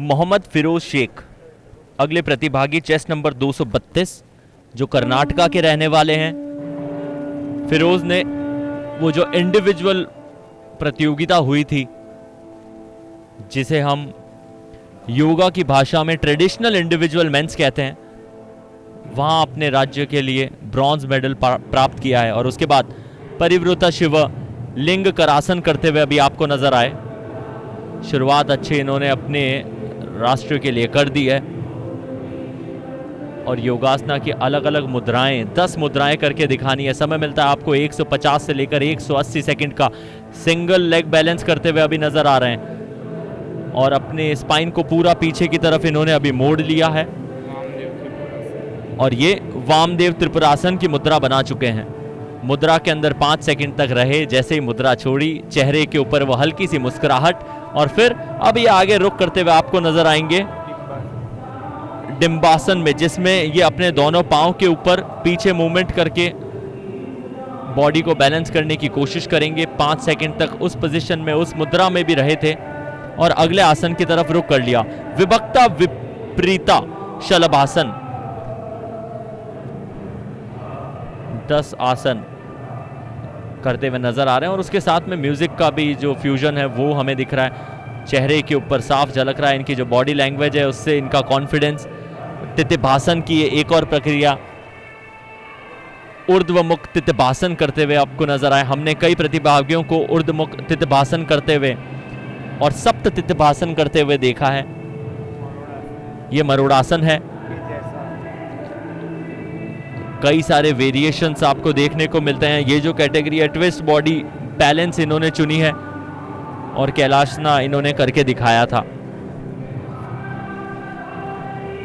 Speaker 1: मोहम्मद फिरोज शेख अगले प्रतिभागी, चेस्ट नंबर 232, जो कर्नाटका के रहने वाले हैं। फिरोज ने वो जो इंडिविजुअल प्रतियोगिता हुई थी जिसे हम योगा की भाषा में ट्रेडिशनल इंडिविजुअल मेंस कहते हैं, वहां अपने राज्य के लिए ब्रॉन्ज मेडल प्राप्त किया है। और उसके बाद परिवृता शिव लिंग करासन करते हुए अभी आपको नजर आए। शुरुआत अच्छी इन्होंने अपने राष्ट्र के लिए कर दी है। और योगासना की अलग अलग मुद्राएं, 10 मुद्राएं करके दिखानी है। समय मिलता है आपको 150 से लेकर 180 सेकंड का। सिंगल लेग बैलेंस करते हुए अभी नजर आ रहे हैं और अपने स्पाइन को पूरा पीछे की तरफ इन्होंने अभी मोड़ लिया है। और ये वामदेव त्रिपुरासन की मुद्रा बना चुके हैं। मुद्रा के अंदर 5 सेकंड तक रहे। जैसे ही मुद्रा छोड़ी, चेहरे के ऊपर वो हल्की सी मुस्कुराहट, और फिर अब ये आगे रुख करते हुए आपको नजर आएंगे डिम्बासन में, जिसमें ये अपने दोनों पांव के ऊपर पीछे मूवमेंट करके बॉडी को बैलेंस करने की कोशिश करेंगे। 5 सेकंड तक उस पोजीशन में, उस मुद्रा में भी रहे थे और अगले आसन की तरफ रुख कर लिया। विभक्ता विपरीता शलभासन, 10 आसन करते हुए नजर आ रहे हैं। और उसके साथ में म्यूजिक का भी जो फ्यूजन है वो हमें दिख रहा है, चेहरे के ऊपर साफ झलक रहा है। इनकी जो बॉडी लैंग्वेज है उससे इनका कॉन्फिडेंस। तितिभासन की एक और प्रक्रिया, ऊर्ध्वमुख तितिभासन करते हुए आपको नजर आए। हमने कई प्रतिभागियों को ऊर्ध्वमुख तितिभासन करते हुए और सप्त तितिभासन करते हुए देखा है। ये मरोड़ासन है। कई सारे वेरिएशंस आपको देखने को मिलते हैं। ये जो कैटेगरी है ट्विस्ट बॉडी बैलेंस इन्होंने चुनी है और कैलाशना इन्होंने करके दिखाया था।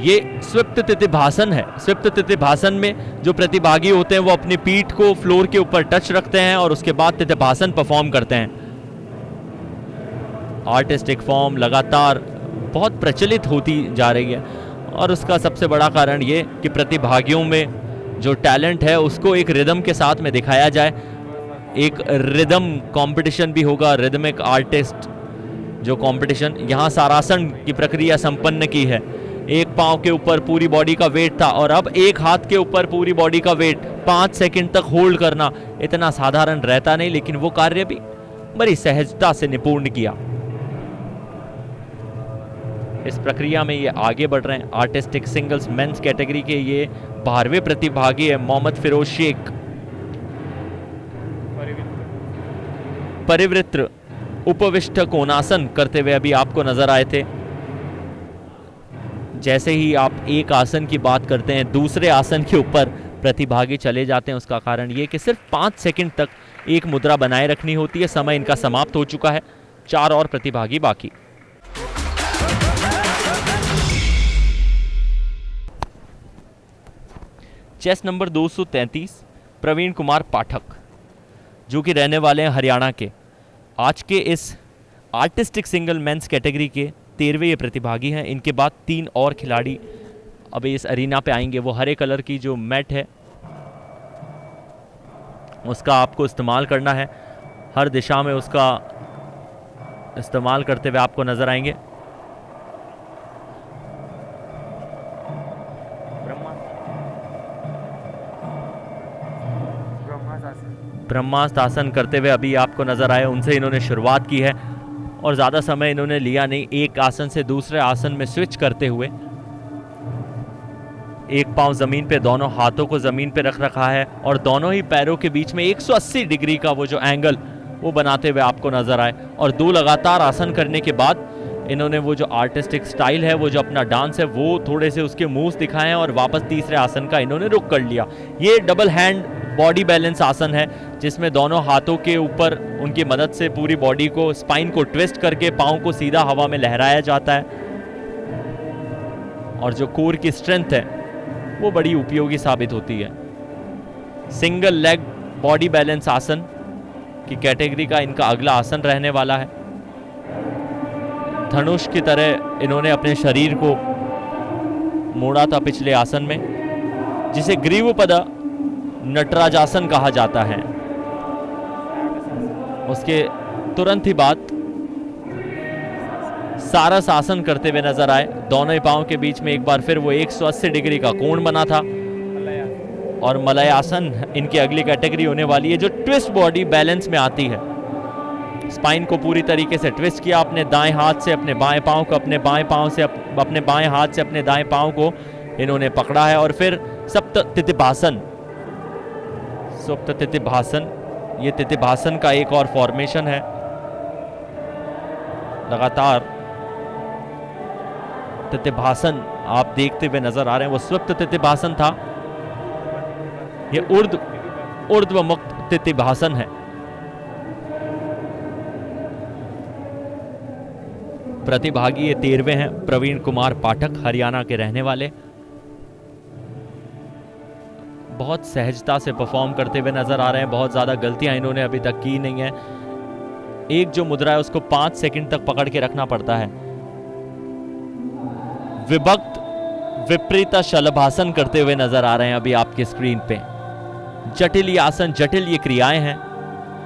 Speaker 1: ये स्विप्त तितिभासन है। स्विप्त तितिभासन में जो प्रतिभागी होते हैं वो अपनी पीठ को फ्लोर के ऊपर टच रखते हैं और उसके बाद तितिभासन परफॉर्म करते हैं। आर्टिस्टिक फॉर्म लगातार बहुत प्रचलित होती जा रही है और उसका सबसे बड़ा कारण ये कि प्रतिभागियों में जो टैलेंट है उसको एक रिदम के साथ में दिखाया जाए। एक रिदम कंपटीशन भी होगा, रिदमिक आर्टिस्ट जो कंपटीशन। यहाँ सारासन की प्रक्रिया संपन्न की है। एक पांव के ऊपर पूरी बॉडी का वेट था और अब एक हाथ के ऊपर पूरी बॉडी का वेट 5 सेकंड तक होल्ड करना इतना साधारण रहता नहीं, लेकिन वो कार्य भी बड़ी सहजता से निपुण किया। इस प्रक्रिया में ये आगे बढ़ रहे हैं। आर्टिस्टिक सिंगल्स मेंस कैटेगरी के ये 12वें प्रतिभागी है मोहम्मद फिरोज शेख। परिवृत्र उपविष्ट कोणासन करते हुए अभी आपको नजर आए थे। जैसे ही आप एक आसन की बात करते हैं, दूसरे आसन के ऊपर प्रतिभागी चले जाते हैं। उसका कारण ये कि सिर्फ 5 सेकंड तक एक मुद्रा बनाए रखनी होती है। समय इनका समाप्त हो चुका है। 4 और प्रतिभागी बाकी। चेस नंबर 233 प्रवीण कुमार पाठक, जो कि रहने वाले हैं हरियाणा के। आज के इस आर्टिस्टिक सिंगल मेंस कैटेगरी के 13वें ये प्रतिभागी हैं। इनके बाद 3 और खिलाड़ी अब इस अरीना पे आएंगे। वो हरे कलर की जो मैट है उसका आपको इस्तेमाल करना है। हर दिशा में उसका इस्तेमाल करते हुए आपको नजर आएंगे। ब्रह्मास्त्र आसन करते हुए अभी आपको नजर आए, उनसे इन्होंने शुरुआत की है और ज़्यादा समय इन्होंने लिया नहीं। एक आसन से दूसरे आसन में स्विच करते हुए एक पांव जमीन पे, दोनों हाथों को जमीन पे रख रखा है और दोनों ही पैरों के बीच में 180 डिग्री का वो जो एंगल वो बनाते हुए आपको नजर आए। और 2 लगातार आसन करने के बाद इन्होंने वो जो आर्टिस्टिक स्टाइल है, वो जो अपना डांस है, वो थोड़े से उसके मूव्स दिखाए हैं और वापस तीसरे आसन का इन्होंने रुख कर लिया। ये डबल हैंड बॉडी बैलेंस आसन है, जिसमें दोनों हाथों के ऊपर उनकी मदद से पूरी बॉडी को, स्पाइन को ट्विस्ट करके पाँव को सीधा हवा में लहराया जाता है और जो कोर की स्ट्रेंथ है वो बड़ी उपयोगी साबित होती है। सिंगल लेग बॉडी बैलेंस आसन की कैटेगरी का इनका अगला आसन रहने वाला है। धनुष की तरह इन्होंने अपने शरीर को मोड़ा था पिछले आसन में, जिसे ग्रीवपद नटराजासन कहा जाता है। उसके तुरंत ही बाद सारस आसन करते हुए नजर आए। दोनों ही पांव के बीच में एक बार फिर वो 180 डिग्री का कोण बना था। और मलय आसन इनकी अगली कैटेगरी होने वाली है, जो ट्विस्ट बॉडी बैलेंस में आती है। स्पाइन को पूरी तरीके से ट्विस्ट किया, अपने दाएं हाथ से अपने बाएं पांव को, अपने बाएं पांव से अपने बाएं हाथ से अपने दाएं पांव को इन्होंने पकड़ा है। और फिर सप्त तितिभासन, सुप्त तितिभासन, ये तितिभासन का एक और फॉर्मेशन है। लगातार तितिभासन आप देखते हुए नजर आ रहे हैं। वो सुप्त तितिभासन था, ये ऊर्ध्व मुक्त तितिभासन है। प्रतिभागी ये 13वें हैं, प्रवीण कुमार पाठक, हरियाणा के रहने वाले। बहुत सहजता से परफॉर्म करते हुए नजर आ रहे हैं। बहुत ज्यादा गलतियां इन्होंने अभी तक की नहीं है। एक जो मुद्रा है उसको 5 सेकंड तक पकड़ के रखना पड़ता है। विभक्त विपरीत शलभासन करते हुए नजर आ रहे हैं अभी आपके स्क्रीन पे। जटिल ये आसन, जटिल ये क्रियाएं हैं,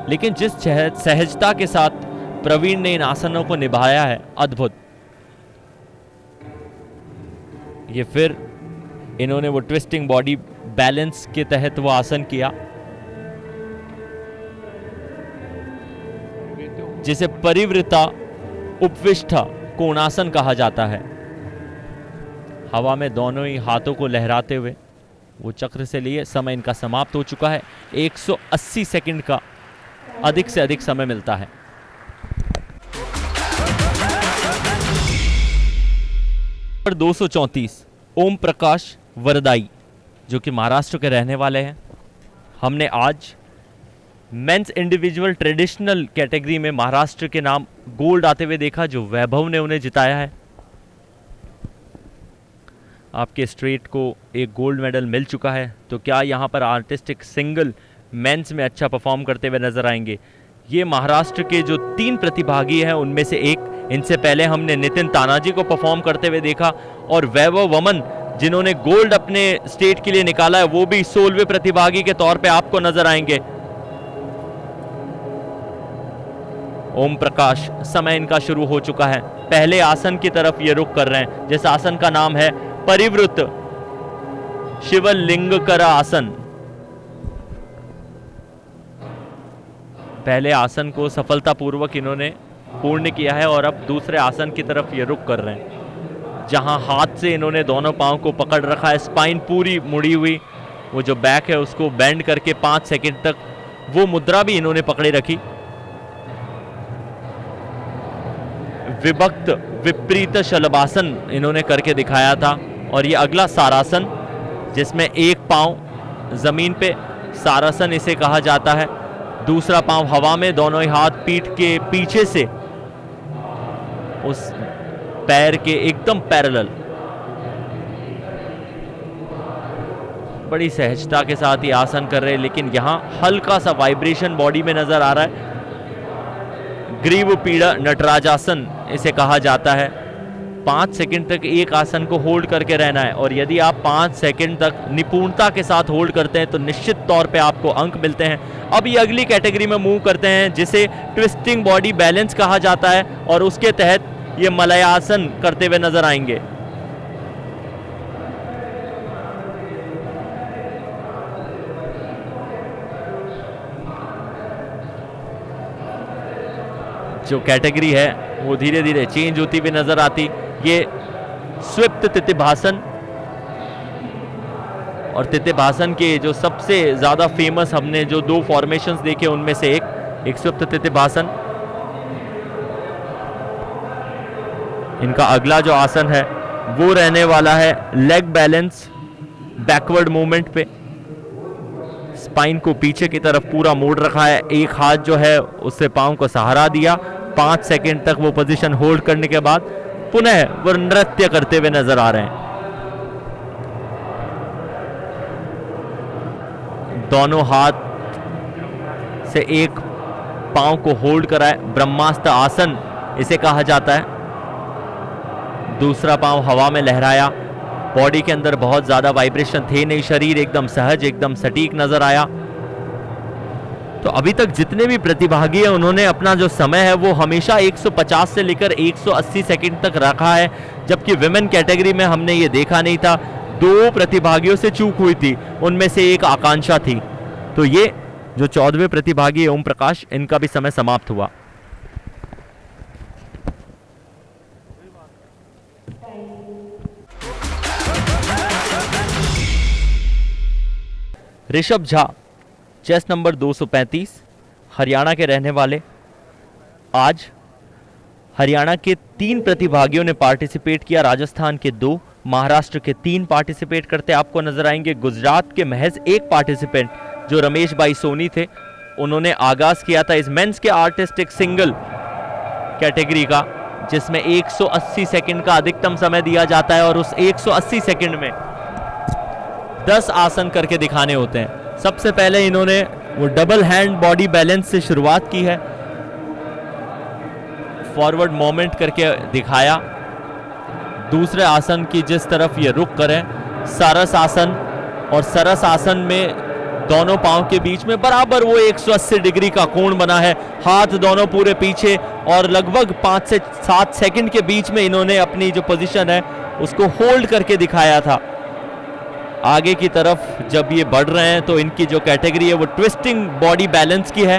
Speaker 1: लेकिन जिस सहजता के साथ प्रवीण ने इन आसनों को निभाया है, अद्भुत। ये फिर इन्होंने वो ट्विस्टिंग बॉडी बैलेंस के तहत वो आसन किया, जिसे परिवृता उपविष्ट कोणासन कहा जाता है। हवा में दोनों ही हाथों को लहराते हुए वो चक्र से लिए। समय इनका समाप्त हो चुका है। 180 सेकंड का अधिक से अधिक समय मिलता है। नंबर 234 ओम प्रकाश वरदाई, जो कि महाराष्ट्र के रहने वाले हैं। हमने आज मेंस इंडिविजुअल ट्रेडिशनल कैटेगरी में महाराष्ट्र के नाम गोल्ड आते हुए देखा, जो वैभव ने उन्हें जिताया है। आपके स्ट्रेट को एक गोल्ड मेडल मिल चुका है, तो क्या यहाँ पर आर्टिस्टिक सिंगल मेंस में अच्छा परफॉर्म करते हुए नजर आएंगे? ये महाराष्ट्र के जो 3 प्रतिभागी हैं उनमें से एक। इनसे पहले हमने नितिन तानाजी को परफॉर्म करते हुए देखा, और वैभव वमन जिन्होंने गोल्ड अपने स्टेट के लिए निकाला है, वो भी 16वें प्रतिभागी के तौर पे आपको नजर आएंगे। ओम प्रकाश, समय इनका शुरू हो चुका है। पहले आसन की तरफ ये रुख कर रहे हैं, जिस आसन का नाम है परिवृत शिवलिंगकर आसन। पहले आसन को सफलतापूर्वक इन्होंने पूर्ण किया है और अब दूसरे आसन की तरफ ये रुख कर रहे हैं, जहां हाथ से इन्होंने दोनों पांव को पकड़ रखा है, स्पाइन पूरी मुड़ी हुई, वो जो बैक है उसको बेंड करके 5 सेकंड तक वो मुद्रा भी इन्होंने पकड़े रखी। विभक्त विपरीत शलभासन इन्होंने करके दिखाया था। और ये अगला सारासन, जिसमें एक पांव जमीन पे, सारासन इसे कहा जाता है, दूसरा पांव हवा में, दोनों ही हाथ पीठ के पीछे से उस पैर के एकदम पैरेलल। बड़ी सहजता के साथ ये आसन कर रहे हैं, लेकिन यहां हल्का सा वाइब्रेशन बॉडी में नजर आ रहा है। ग्रीव पीड़ा नटराजासन इसे कहा जाता है। 5 सेकंड तक एक आसन को होल्ड करके रहना है, और यदि आप 5 सेकंड तक निपुणता के साथ होल्ड करते हैं तो निश्चित तौर पे आपको अंक मिलते हैं। अब ये अगली कैटेगरी में मूव करते हैं, जिसे ट्विस्टिंग बॉडी बैलेंस कहा जाता है, और उसके तहत ये मलयासन करते हुए नजर आएंगे। जो कैटेगरी है वो धीरे धीरे चेंज होती हुई नजर आती। ये स्विप्त तितिभासन, और तितिभासन के जो सबसे ज्यादा फेमस हमने जो 2 फॉर्मेशंस देखे उनमें से एक स्विप्त तितिभासन। इनका अगला जो आसन है वो रहने वाला है लेग बैलेंस, बैकवर्ड मूवमेंट पे। स्पाइन को पीछे की तरफ पूरा मोड़ रखा है, एक हाथ जो है उससे पांव को सहारा दिया। 5 सेकंड तक वो पोजीशन होल्ड करने के बाद पुनः वो नृत्य करते हुए नजर आ रहे हैं। दोनों हाथ से एक पांव को होल्ड कराए, ब्रह्मास्त्र आसन इसे कहा जाता है। दूसरा पांव हवा में लहराया, बॉडी के अंदर बहुत ज्यादा वाइब्रेशन थे नहीं, शरीर एकदम सहज, एकदम सटीक नजर आया। तो अभी तक जितने भी प्रतिभागी हैं उन्होंने अपना जो समय है वो हमेशा 150 से लेकर 180 सेकंड तक रखा है, जबकि विमेन कैटेगरी में हमने ये देखा नहीं था। 2 प्रतिभागियों से चूक हुई थी, उनमें से एक आकांक्षा थी। तो ये जो 14वें प्रतिभागी ओम प्रकाश, इनका भी समय समाप्त हुआ। ऋषभ झा, चेस्ट नंबर 235, हरियाणा के रहने वाले। आज हरियाणा के 3 प्रतिभागियों ने पार्टिसिपेट किया, राजस्थान के 2, महाराष्ट्र के 3 पार्टिसिपेट करते आपको नजर आएंगे। गुजरात के महज 1 पार्टिसिपेंट जो रमेश भाई सोनी थे, उन्होंने आगाज किया था इस मेंस के आर्टिस्टिक सिंगल कैटेगरी का, जिसमें 180 सेकंड का अधिकतम समय दिया जाता है, और उस 180 सेकंड में 10 आसन करके दिखाने होते हैं। सबसे पहले इन्होंने वो डबल हैंड बॉडी बैलेंस से शुरुआत की है, फॉरवर्ड मोमेंट करके दिखाया। दूसरे आसन की जिस तरफ ये रुख करें, सरस आसन, और सरस आसन में दोनों पांव के बीच में बराबर वो 180 डिग्री का कोण बना है, हाथ दोनों पूरे पीछे, और लगभग 5 से 7 सेकंड के बीच में इन्होंने अपनी जो पोजीशन है उसको होल्ड करके दिखाया था। आगे की तरफ जब ये बढ़ रहे हैं तो इनकी जो कैटेगरी है वो ट्विस्टिंग बॉडी बैलेंस की है।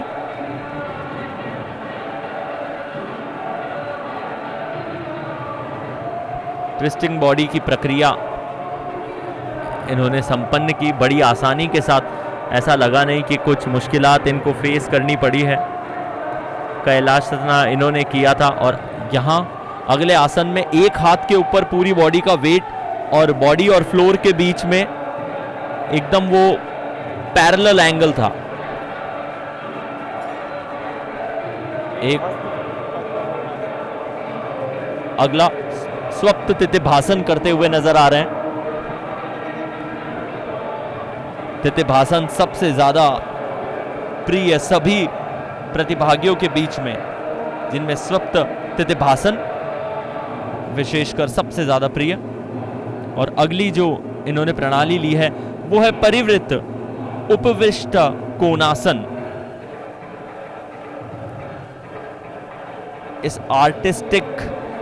Speaker 1: ट्विस्टिंग बॉडी की प्रक्रिया इन्होंने संपन्न की बड़ी आसानी के साथ। ऐसा लगा नहीं कि कुछ मुश्किलात इनको फेस करनी पड़ी है। कैलाशना इन्होंने किया था, और यहाँ अगले आसन में एक हाथ के ऊपर पूरी बॉडी का वेट, और बॉडी और फ्लोर के बीच में एकदम वो पैरेलल एंगल था। एक अगला स्वप्त तितिभासन करते हुए नजर आ रहे हैं। तितिभासन सबसे ज्यादा प्रिय सभी प्रतिभागियों के बीच में, जिनमें स्वप्त तितिभासन विशेषकर सबसे ज्यादा प्रिय। और अगली जो इन्होंने प्रणाली ली है वो है परिवृत उपविष्ट कोणासन। इस आर्टिस्टिक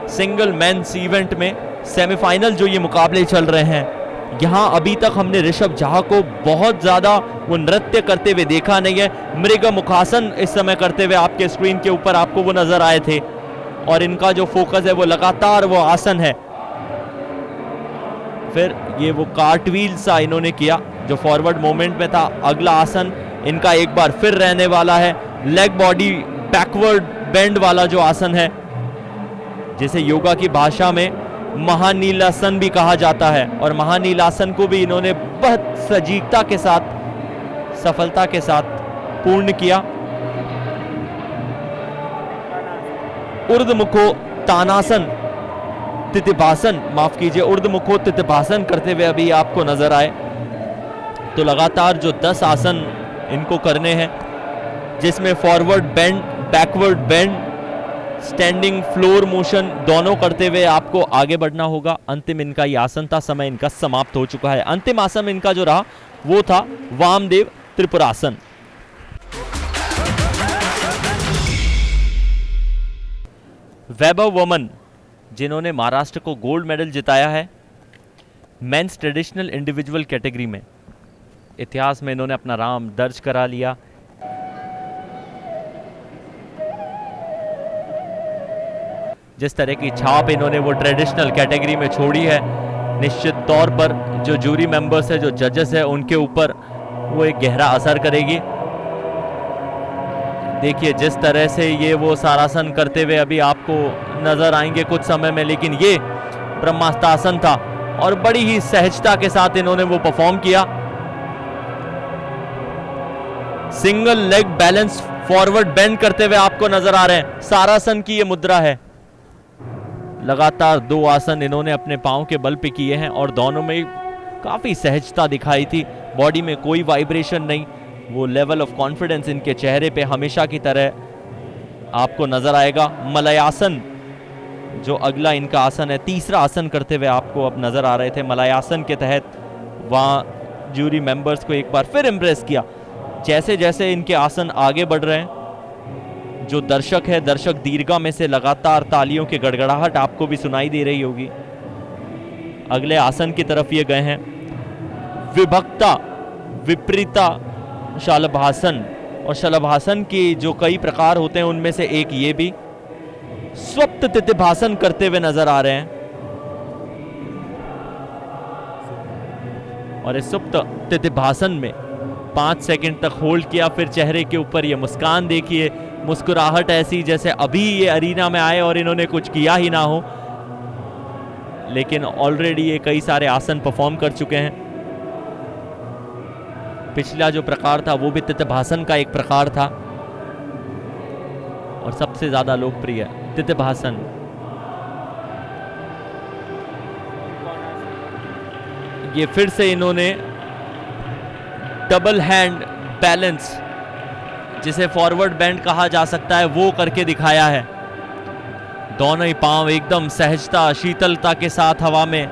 Speaker 1: सिंगल मेंस इवेंट में सेमीफाइनल जो ये मुकाबले चल रहे हैं, यहाँ अभी तक हमने ऋषभ झा को बहुत ज़्यादा वो नृत्य करते हुए देखा नहीं है। मृग मुखासन इस समय करते हुए आपके स्क्रीन के ऊपर आपको वो नजर आए थे, और इनका जो फोकस है वो लगातार वो आसन है। फिर ये वो कार्टव्हील सा इन्होंने किया जो फॉरवर्ड मोमेंट में था। अगला आसन इनका एक बार फिर रहने वाला है, लेग बॉडी बैकवर्ड बेंड वाला जो आसन है, जिसे योगा की भाषा में महानीलासन भी कहा जाता है। और महानीलासन को भी इन्होंने बहुत सजीवता के साथ, सफलता के साथ पूर्ण किया। ऊर्ध्वमुखो तानासन तितिभासन, माफ कीजिए, ऊर्ध्वमुखो तितिभासन करते हुए अभी आपको नजर आए। तो लगातार जो 10 आसन इनको करने हैं, जिसमें forward bend, backward bend, standing floor motion दोनों करते हुए आपको आगे बढ़ना होगा। अंतिम इनका ये आसन था, समय इनका समाप्त हो चुका है। अंतिम आसन इनका जो रहा वो था वामदेव त्रिपुरासन। वैभव वमन, जिन्होंने महाराष्ट्र को गोल्ड मेडल जिताया है मेंस ट्रेडिशनल इंडिविजुअल कैटेगरी में, इतिहास में इन्होंने अपना नाम दर्ज करा लिया। जिस तरह की छाप इन्होंने वो ट्रेडिशनल कैटेगरी में छोड़ी है, निश्चित तौर पर जो जूरी मेंबर्स है, जो जजेस है, उनके ऊपर वो एक गहरा असर करेगी। देखिए जिस तरह से ये वो सारासन करते हुए अभी आपको नजर आएंगे कुछ समय में, लेकिन ये ब्रह्मास्त्रासन था और बड़ी ही सहजता के साथ इन्होंने वो परफॉर्म किया। Single leg balance forward bend करते हुए आपको नजर आ रहे हैं। सारासन की ये मुद्रा है। लगातार 2 आसन इन्होंने अपने पांव के बल पे किए हैं और दोनों में काफी सहजता दिखाई थी। बॉडी में कोई वाइब्रेशन नहीं, वो लेवल ऑफ कॉन्फिडेंस इनके चेहरे पे हमेशा की तरह आपको नजर आएगा। मलयासन जो अगला इनका आसन है, तीसरा आसन करते हुए आपको अब नजर आ रहे थे। मलयासन के तहत वहाँ जूरी मेंबर्स को एक बार फिर इम्प्रेस किया। जैसे जैसे इनके आसन आगे बढ़ रहे हैं, जो दर्शक है, दर्शक दीर्घा में से लगातार तालियों की गड़गड़ाहट आपको भी सुनाई दे रही होगी। अगले आसन की तरफ ये गए हैं। विभक्ता विपरीता शलभासन, और शलभासन के जो कई प्रकार होते हैं उनमें से एक ये भी। स्वप्त तितिभासन करते हुए नजर आ रहे हैं, और इस सुप्त तितिभासन में 5 सेकंड तक होल्ड किया। फिर चेहरे के ऊपर ये मुस्कान देखिए, मुस्कुराहट ऐसी जैसे अभी ये अरीना में आए और इन्होंने कुछ किया ही ना हो, लेकिन ऑलरेडी ये कई सारे आसन परफॉर्म कर चुके हैं। पिछला जो प्रकार था वो भी तितिभासन का एक प्रकार था और सबसे ज्यादा लोकप्रिय तितिभासन। ये फिर से इन्होंने डबल हैंड बैलेंस, जिसे फॉरवर्ड बेंड कहा जा सकता है, वो करके दिखाया है। दोनों ही पांव एकदम सहजता, शीतलता के साथ हवा में।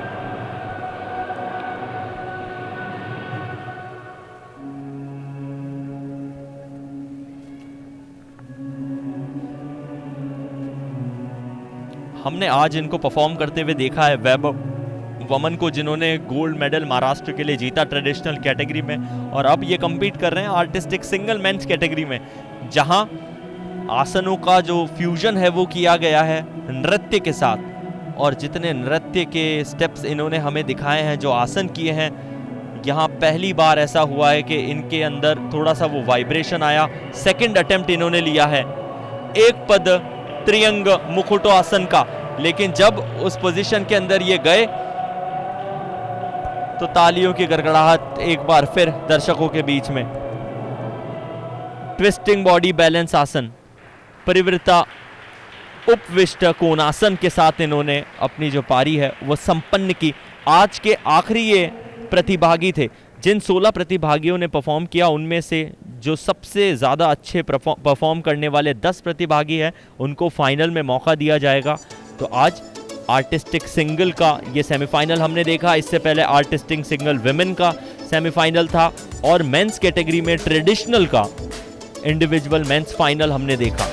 Speaker 1: हमने आज इनको परफॉर्म करते हुए देखा है वैभव वमन को, जिन्होंने गोल्ड मेडल महाराष्ट्र के लिए जीता ट्रेडिशनल कैटेगरी में, और अब ये compete कर रहे हैं आर्टिस्टिक सिंगल मेंस कैटेगरी में, जहां आसनों का जो फ्यूजन है वो किया गया है नृत्य के साथ। और जितने नृत्य के स्टेप्स इन्होंने हमें दिखाए हैं, जो आसन किए हैं, यहाँ पहली बार ऐसा हुआ है कि इनके अंदर थोड़ा सा वो वाइब्रेशन आया। सेकंड अटेम्प्ट इन्होंने लिया है एक पद त्रियंग मुकुटो आसन का, लेकिन जब उस पोजीशन के अंदर ये गए तो तालियों की गड़गड़ाहट एक बार फिर दर्शकों के बीच में। ट्विस्टिंग बॉडी बैलेंस आसन, परिवृता उपविष्ट कोणासन के साथ इन्होंने अपनी जो पारी है वो संपन्न की। आज के आखिरी ये प्रतिभागी थे। जिन 16 प्रतिभागियों ने परफॉर्म किया, उनमें से जो सबसे ज़्यादा अच्छे परफॉर्म करने वाले 10 प्रतिभागी हैं, उनको फाइनल में मौका दिया जाएगा। तो आज आर्टिस्टिक सिंगल का ये सेमीफाइनल हमने देखा। इससे पहले आर्टिस्टिक सिंगल विमेन का सेमीफाइनल था, और मेंस कैटेगरी में ट्रेडिशनल का इंडिविजुअल मेंस फाइनल हमने देखा।